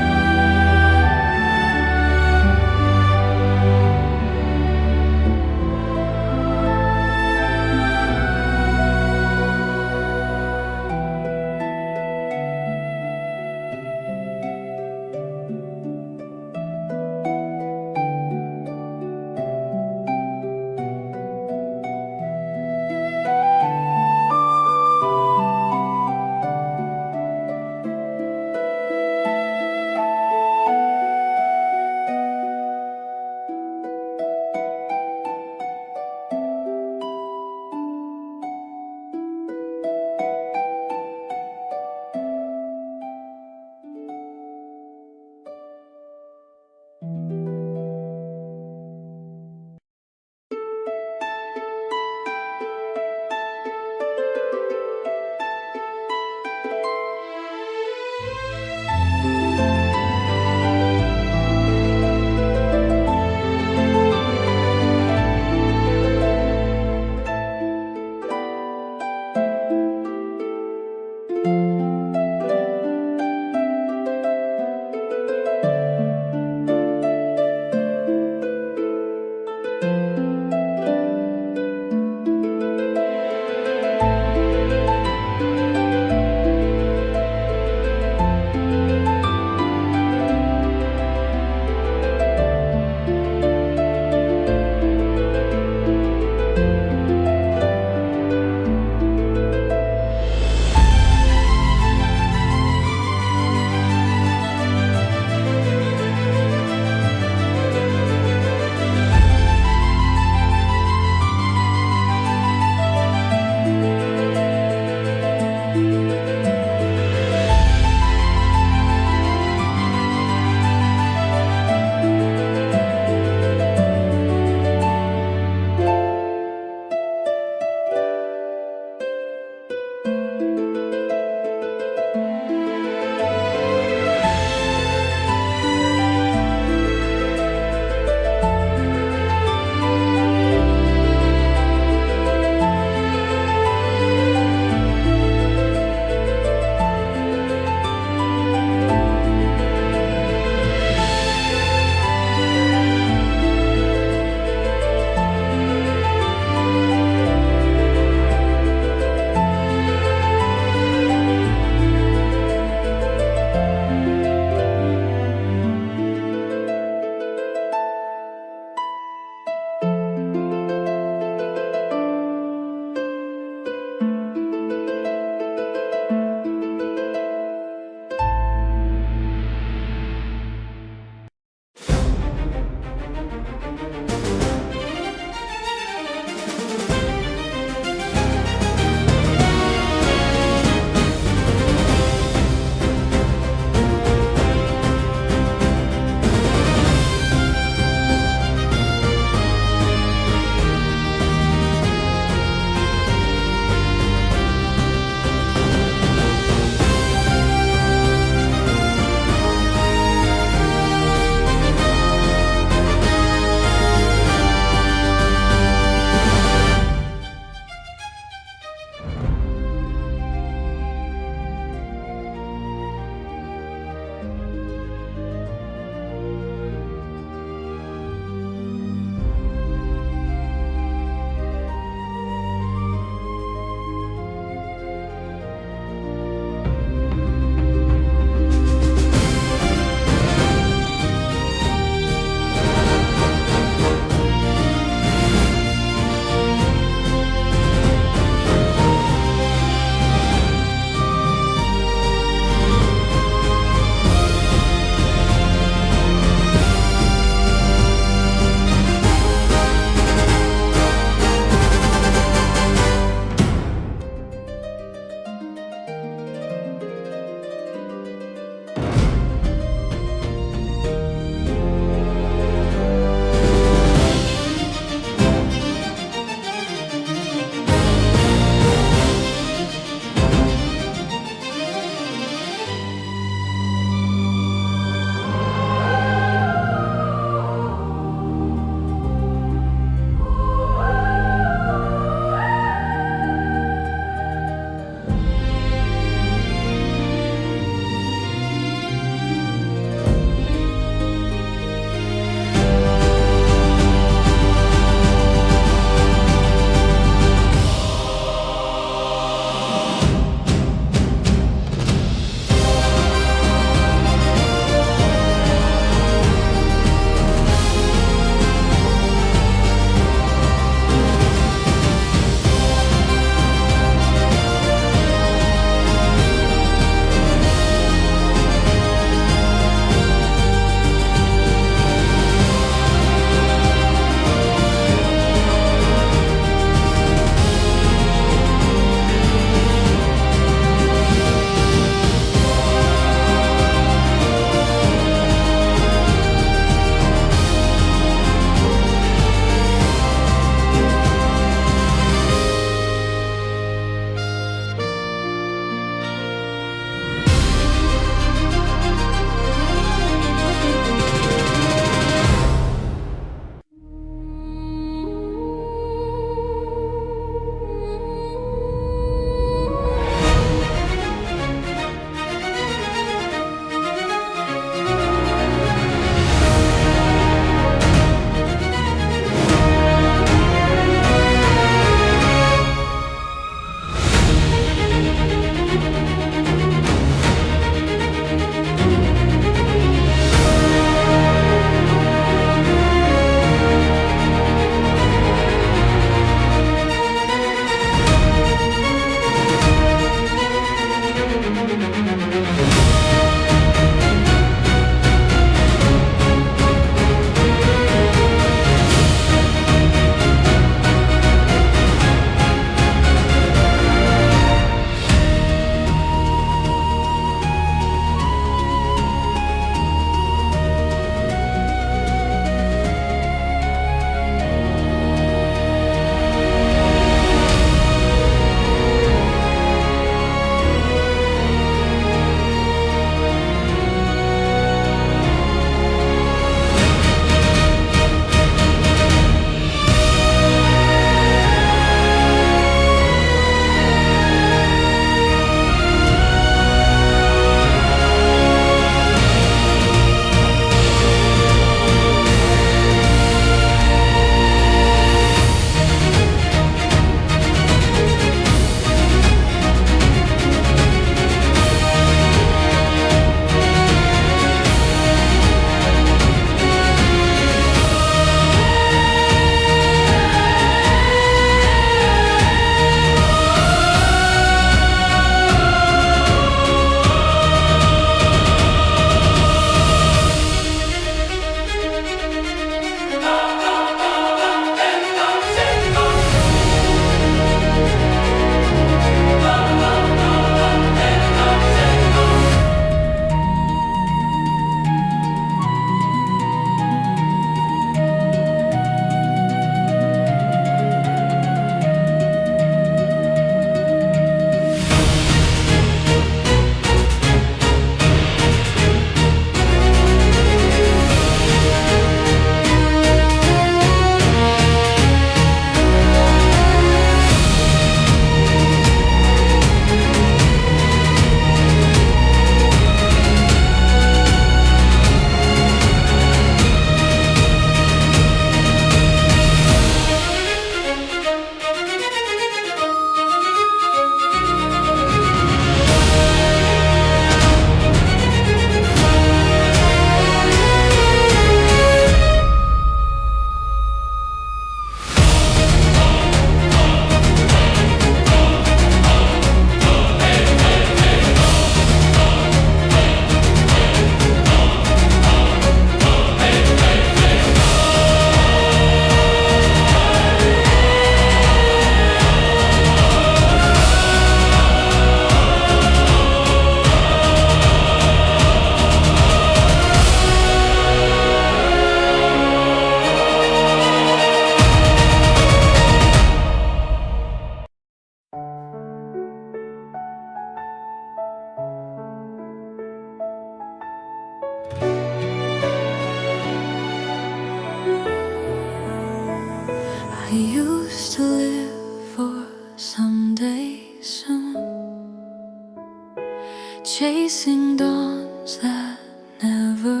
Speaker 2: chasing dawns that never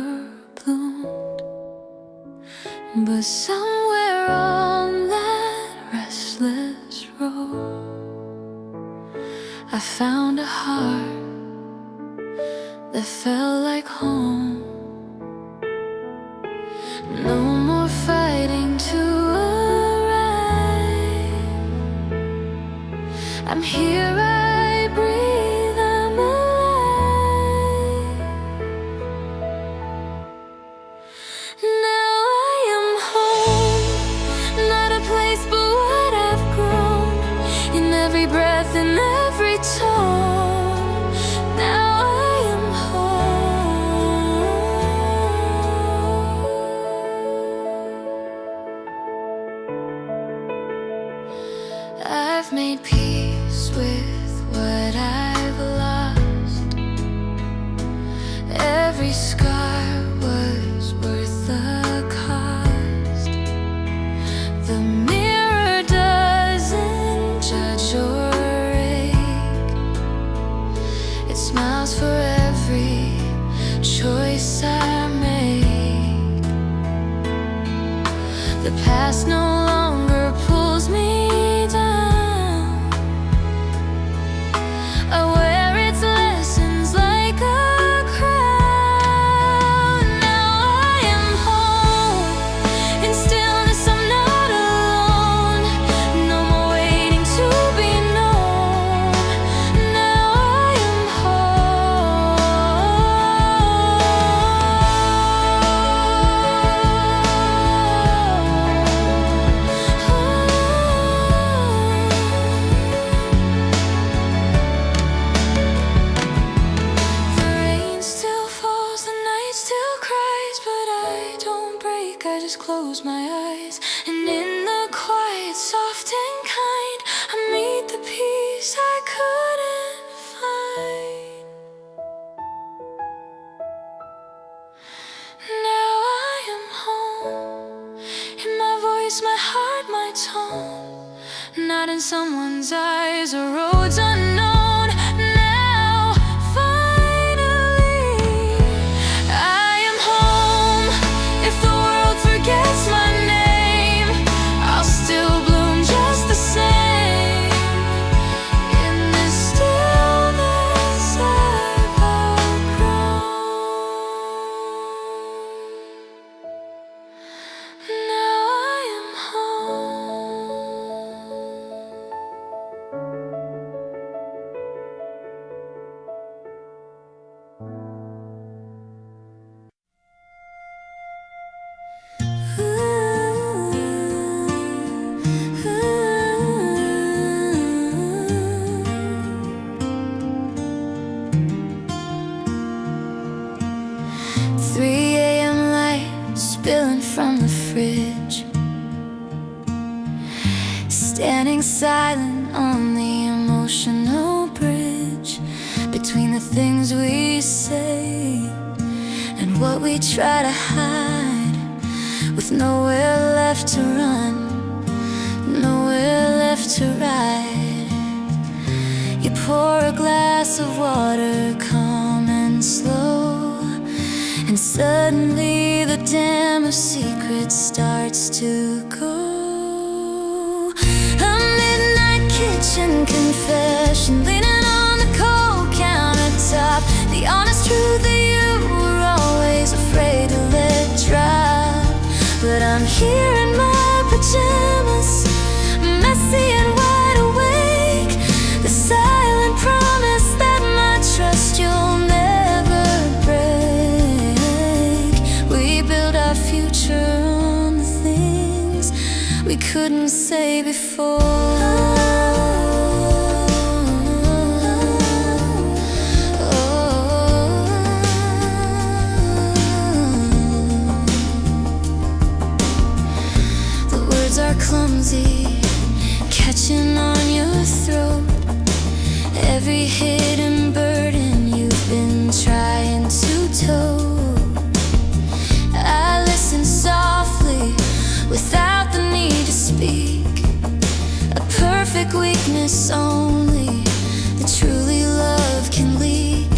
Speaker 2: bloomed. But somewhere on that restless road, I found a heart that felt like home. No more fighting to arrive. I'm here, I breathe, I'm alive. Now I am home, not a place but what I've grown, in every breath, in every tone. Now I am home. I've made peace with what I've lost. Every scar was worth the cost. The mirror doesn't judge or rake. It smiles for every choice I make. The past no longer pulls me down. I wear its lessons like a crown. Now I am home, in stillness I'm not alone. No more waiting to be known. Now I am The rain still falls, the night still cries, but I don't break, I just close my eyes. And in the quiet, soft and kind, I meet the peace I couldn't find. Now I am home, in my voice, my heart, my tone. Not in someone's eyes or roads unknown. Now, finally, I am home. If the world forgets my name, I'll still bloom just the same. In this stillness I've outgrown. Now I am home. Spilling from the fridge, standing silent on the emotional bridge between the things we say and what we try to hide, with nowhere left to run, nowhere left to ride. You pour a glass of water, calm and slow, and suddenly the dam of secrets starts to go. A midnight kitchen confession, leaning on the cold countertop, the honest truth that you were always afraid to let drop. But I'm here in my pajamas, messy and wide awake, the silent promise that my trust you'll never break. We build our future on the things we couldn't say before. The words are clumsy, catching on your throat. Every hidden burden you've been trying to tote. I listen softly, without the need to speak. A perfect weakness only that truly love can leak.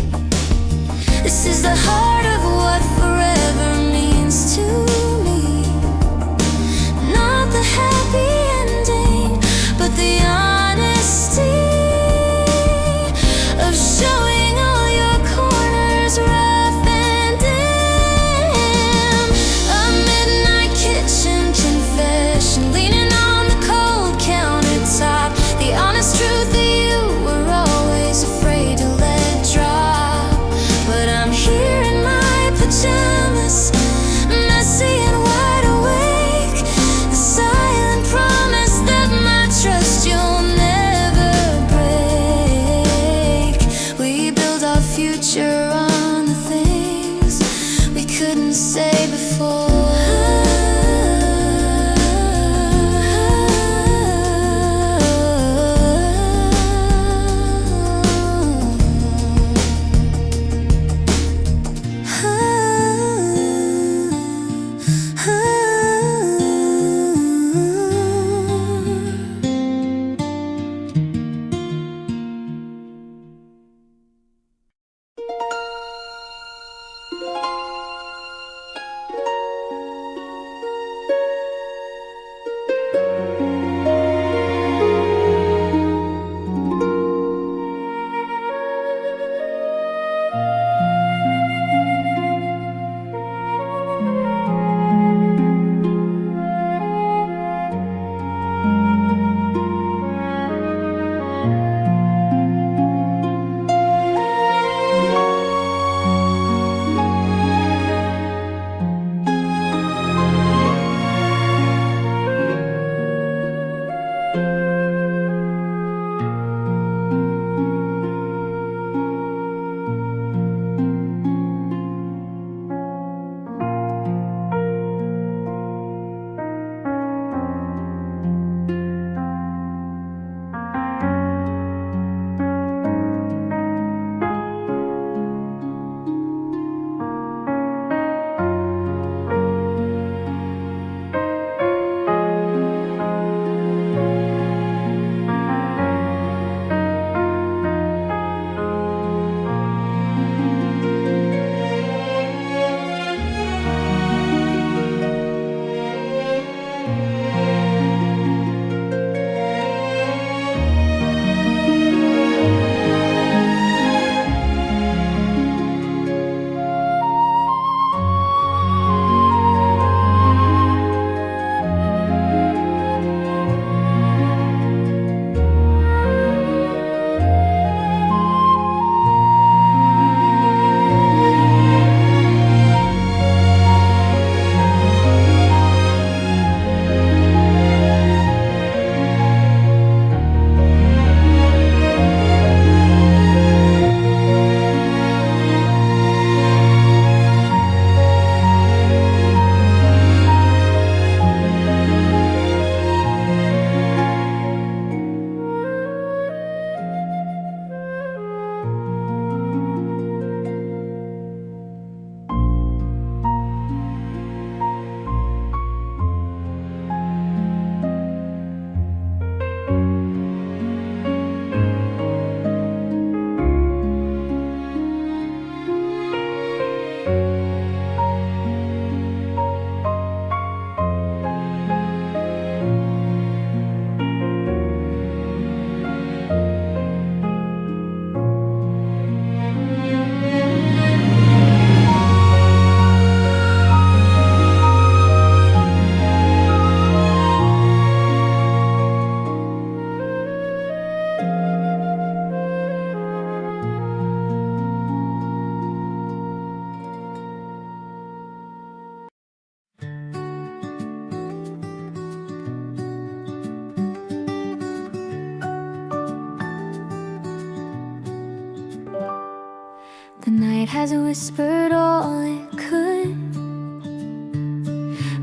Speaker 2: The night has whispered all it could.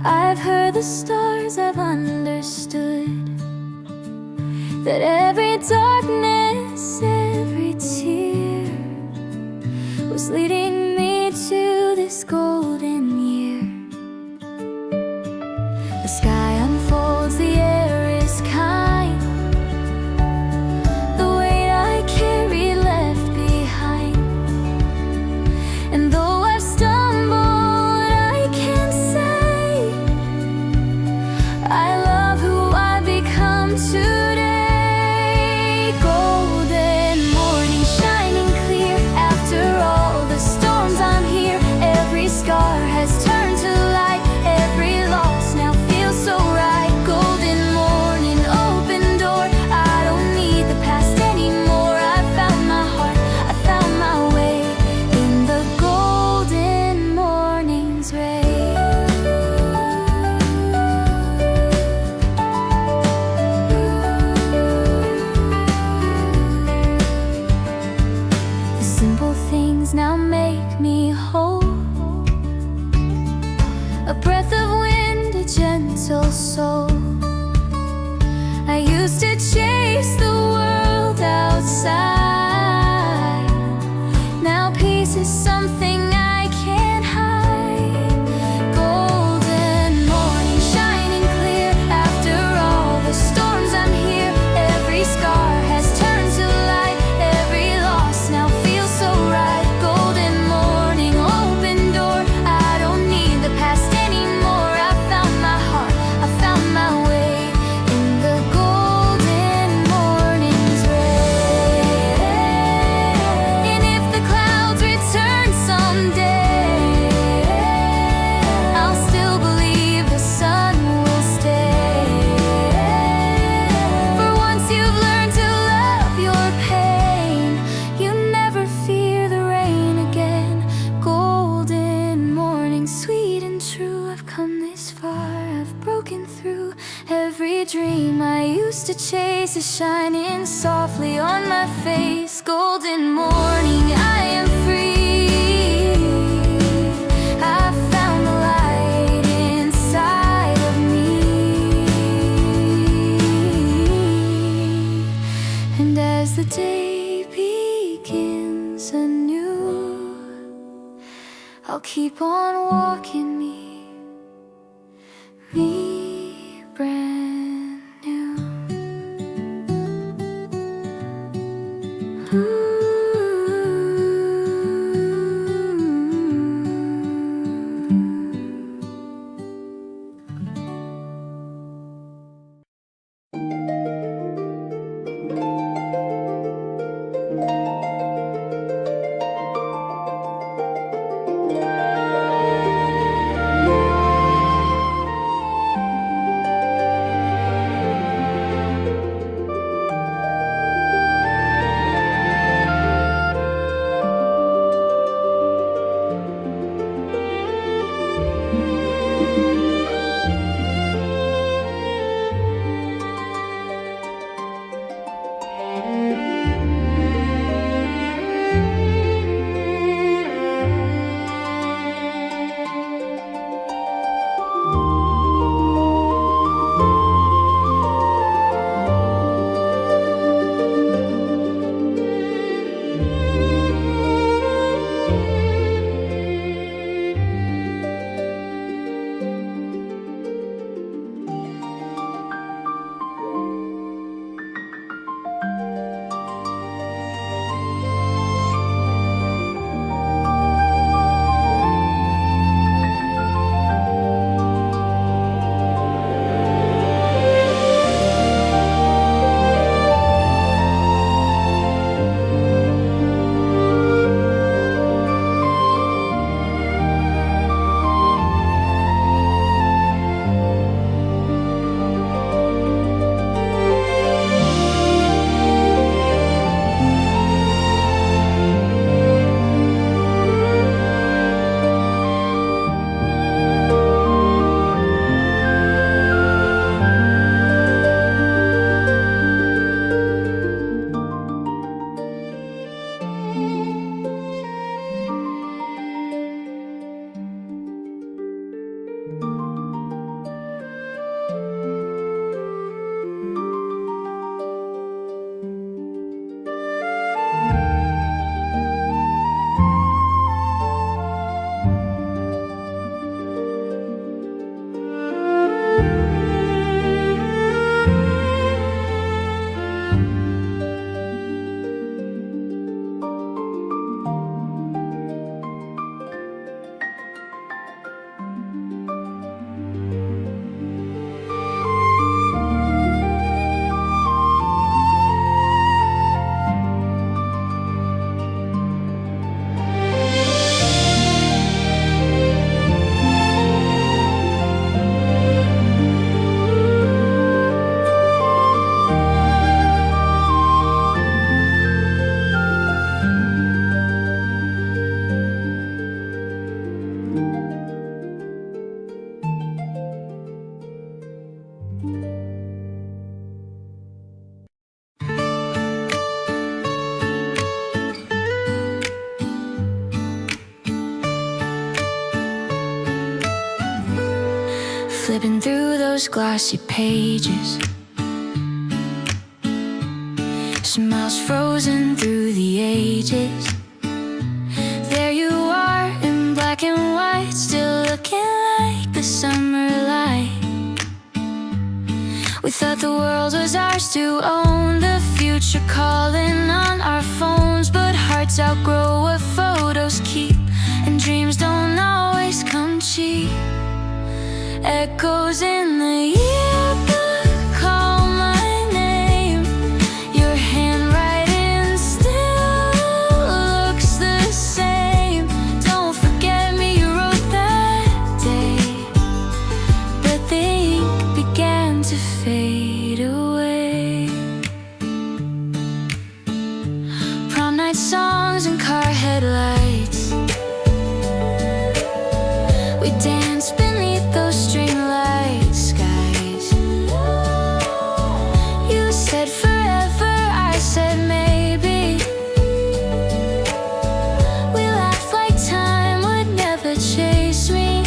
Speaker 2: I've heard the stars, I've understood that every darkness, every tear was leading me to this golden year. The sky unfolds, the air is kind. The weight I carry left behind. And though I've stumbled, I can say I love who I've become today. Golden morning shining clear. After all the storms I'm here. Every scar has turned to light. Every loss now feels so right. Golden morning, open door. I don't need the past anymore. I found my heart, I found my way in the golden morning's ray. The simple things now make me whole. A breath of wind, a gentle soul. I used to chase the world outside. Now peace is something I can't hide. Golden morning shining clear. After all the storms I'm here. Every scar has turned to light. Every loss now feels so right. Golden morning, open door. I don't need the past anymore. I found my heart, I found my way in the golden morning's ray. And if the clouds return someday, I'll still believe the sun will stay. For once you've learned to love your pain, you never fear the rain again. Golden morning, sweet and true. I've come this far, I've broken through. Every dream I used to chase is shining softly on my face. Golden morning, I am free. I found the light inside of me. And as the day begins anew, I'll keep on walking me brand new. Ooh.
Speaker 3: Flipping through those glossy pages, smiles frozen through the ages. There you are in black and white, still looking like the summer light. We thought the world was ours to own, the future calling on our phones. But hearts outgrow what photos keep, and dreams don't always come cheap. Echoes in the yearbook call my name. Your handwriting still looks the same. Don't forget me, you wrote that day. But the ink began to fade away. Prom night songs and car headlights, we danced beneath those string light skies. You said forever, I said maybe. We laughed like time would never chase me.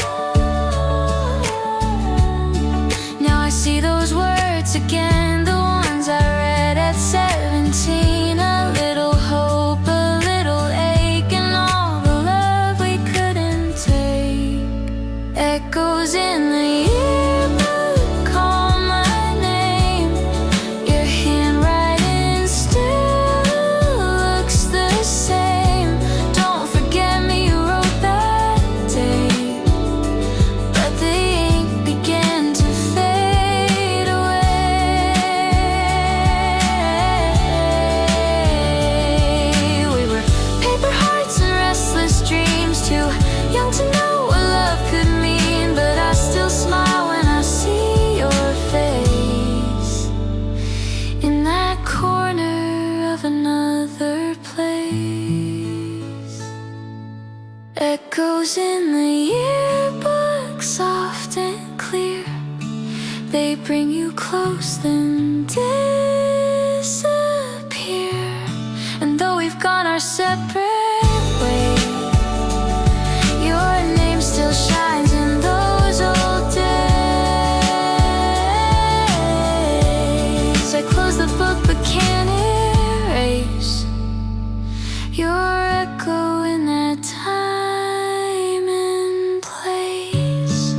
Speaker 3: Now I see those words again, the ones I read at 17. A little hope, a little ache, and all the love we couldn't take. Echoes in the yearbook call my name. Your handwriting still looks the same. Don't forget me, you wrote that day. But the ink began to fade away. We were paper hearts and restless dreams, too young to know what love could mean. But I still smile when I see your face in that corner of another place. Echoes in the yearbook, soft and clear, they bring you close then disappear. And though we've gone our separate ways, your name still shines in those old days. I close the book but can't erase your echo in that time and place.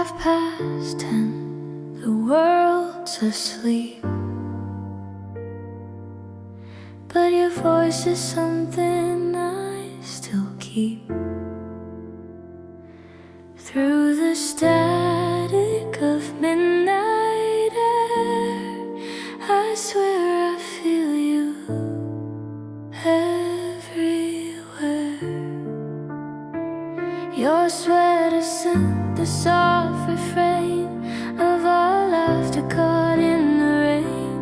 Speaker 3: 10:30, the world's asleep, but your voice is something I still keep. Through the static of midnight air, I swear I feel you everywhere. Your sweater scent, the soft refrain of our laughter caught in the rain.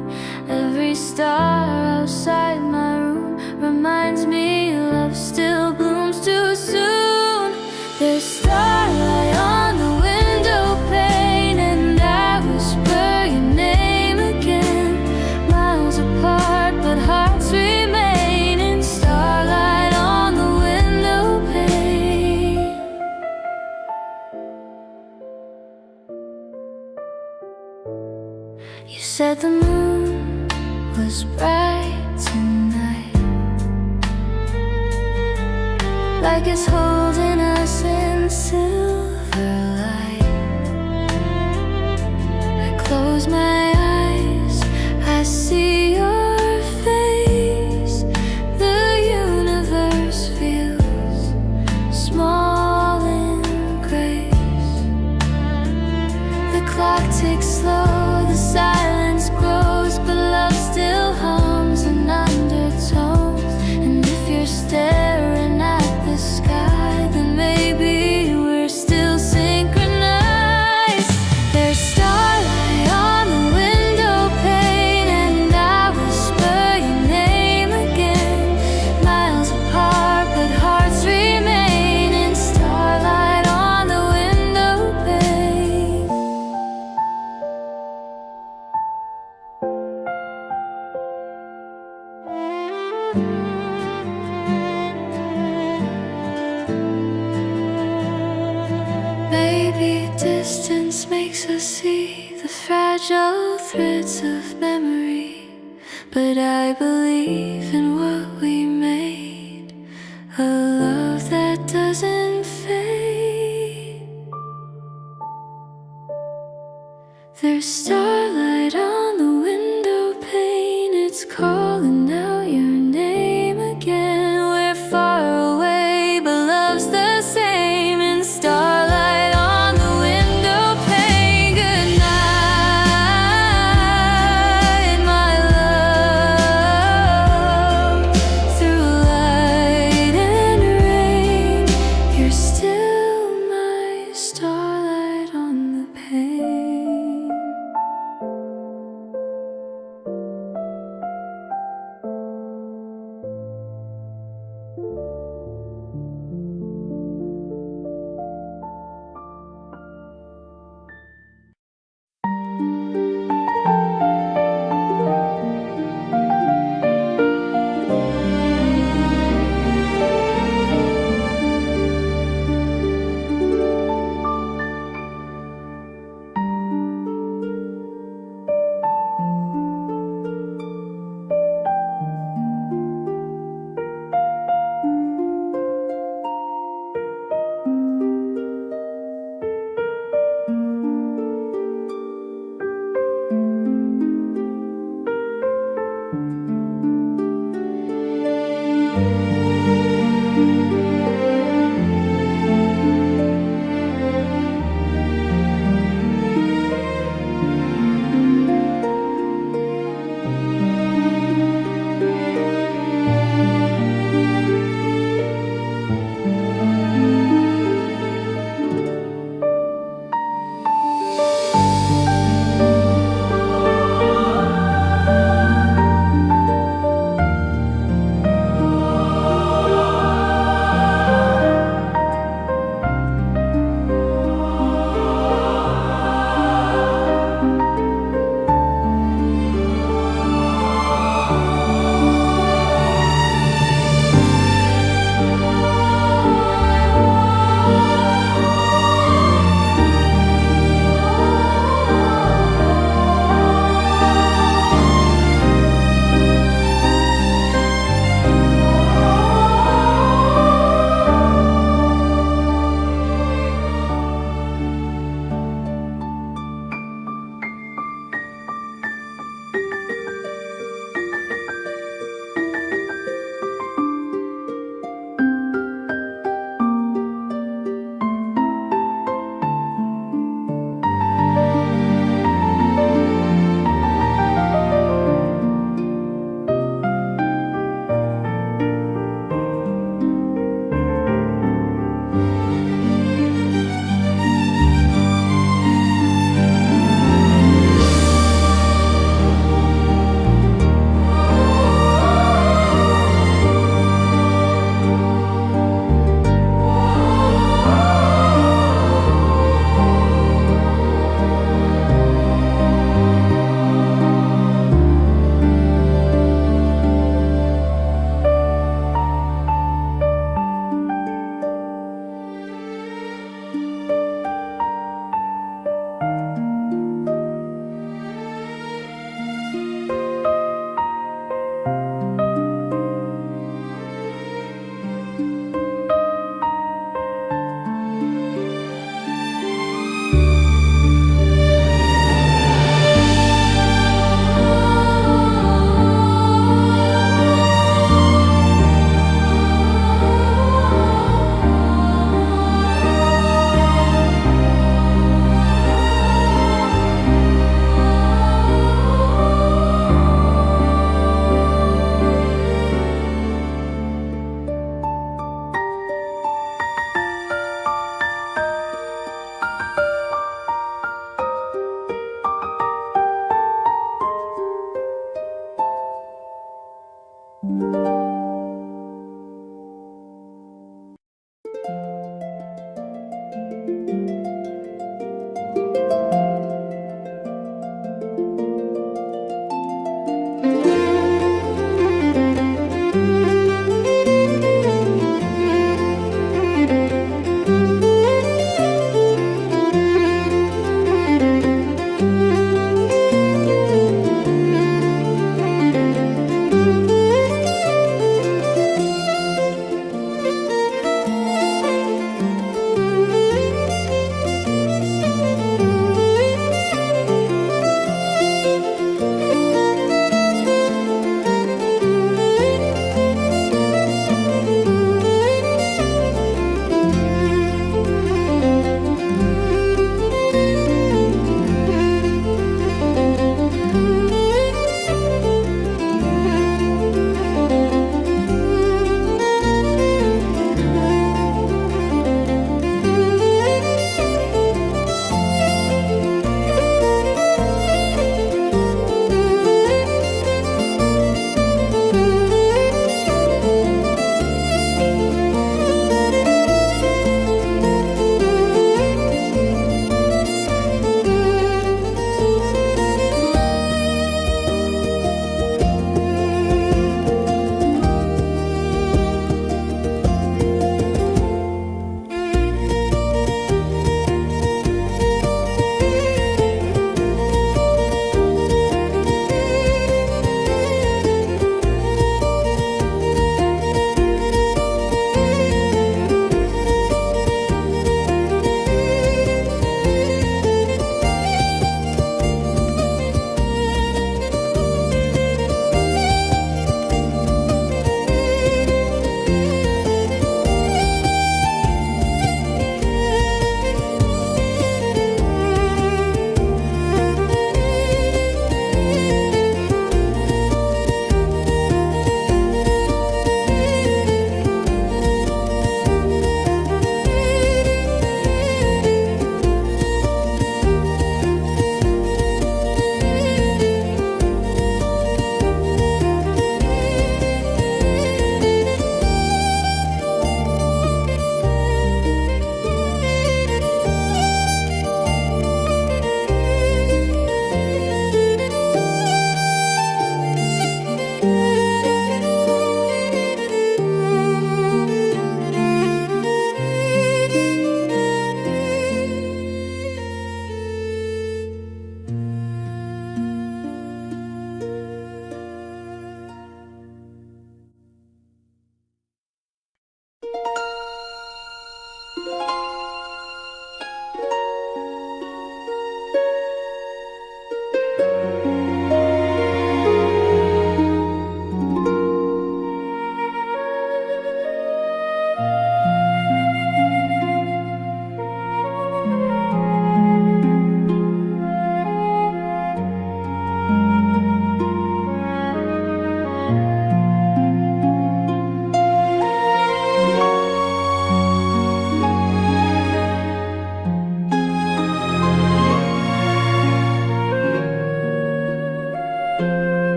Speaker 3: Every star outside my room reminds me love still blooms too soon. There's starlight on the window pane, and I whisper your name again. Miles apart, but hearts remain in starlight on the window pane. You said the moon was bright tonight, like it's holding us in silver light. I close my eyes, I see your face. The universe feels small in grace. The clock ticks slow, the silence grows, but love still hums in undertones. And if you're staring at the sky, then maybe we're still synchronized. There's starlight on the window pane, and I whisper your name again. Miles apart, but hearts remain in starlight on the window pane. Maybe distance makes us see the fragile threads of memory, but I believe in what we made, a love that doesn't fade. There's starlight on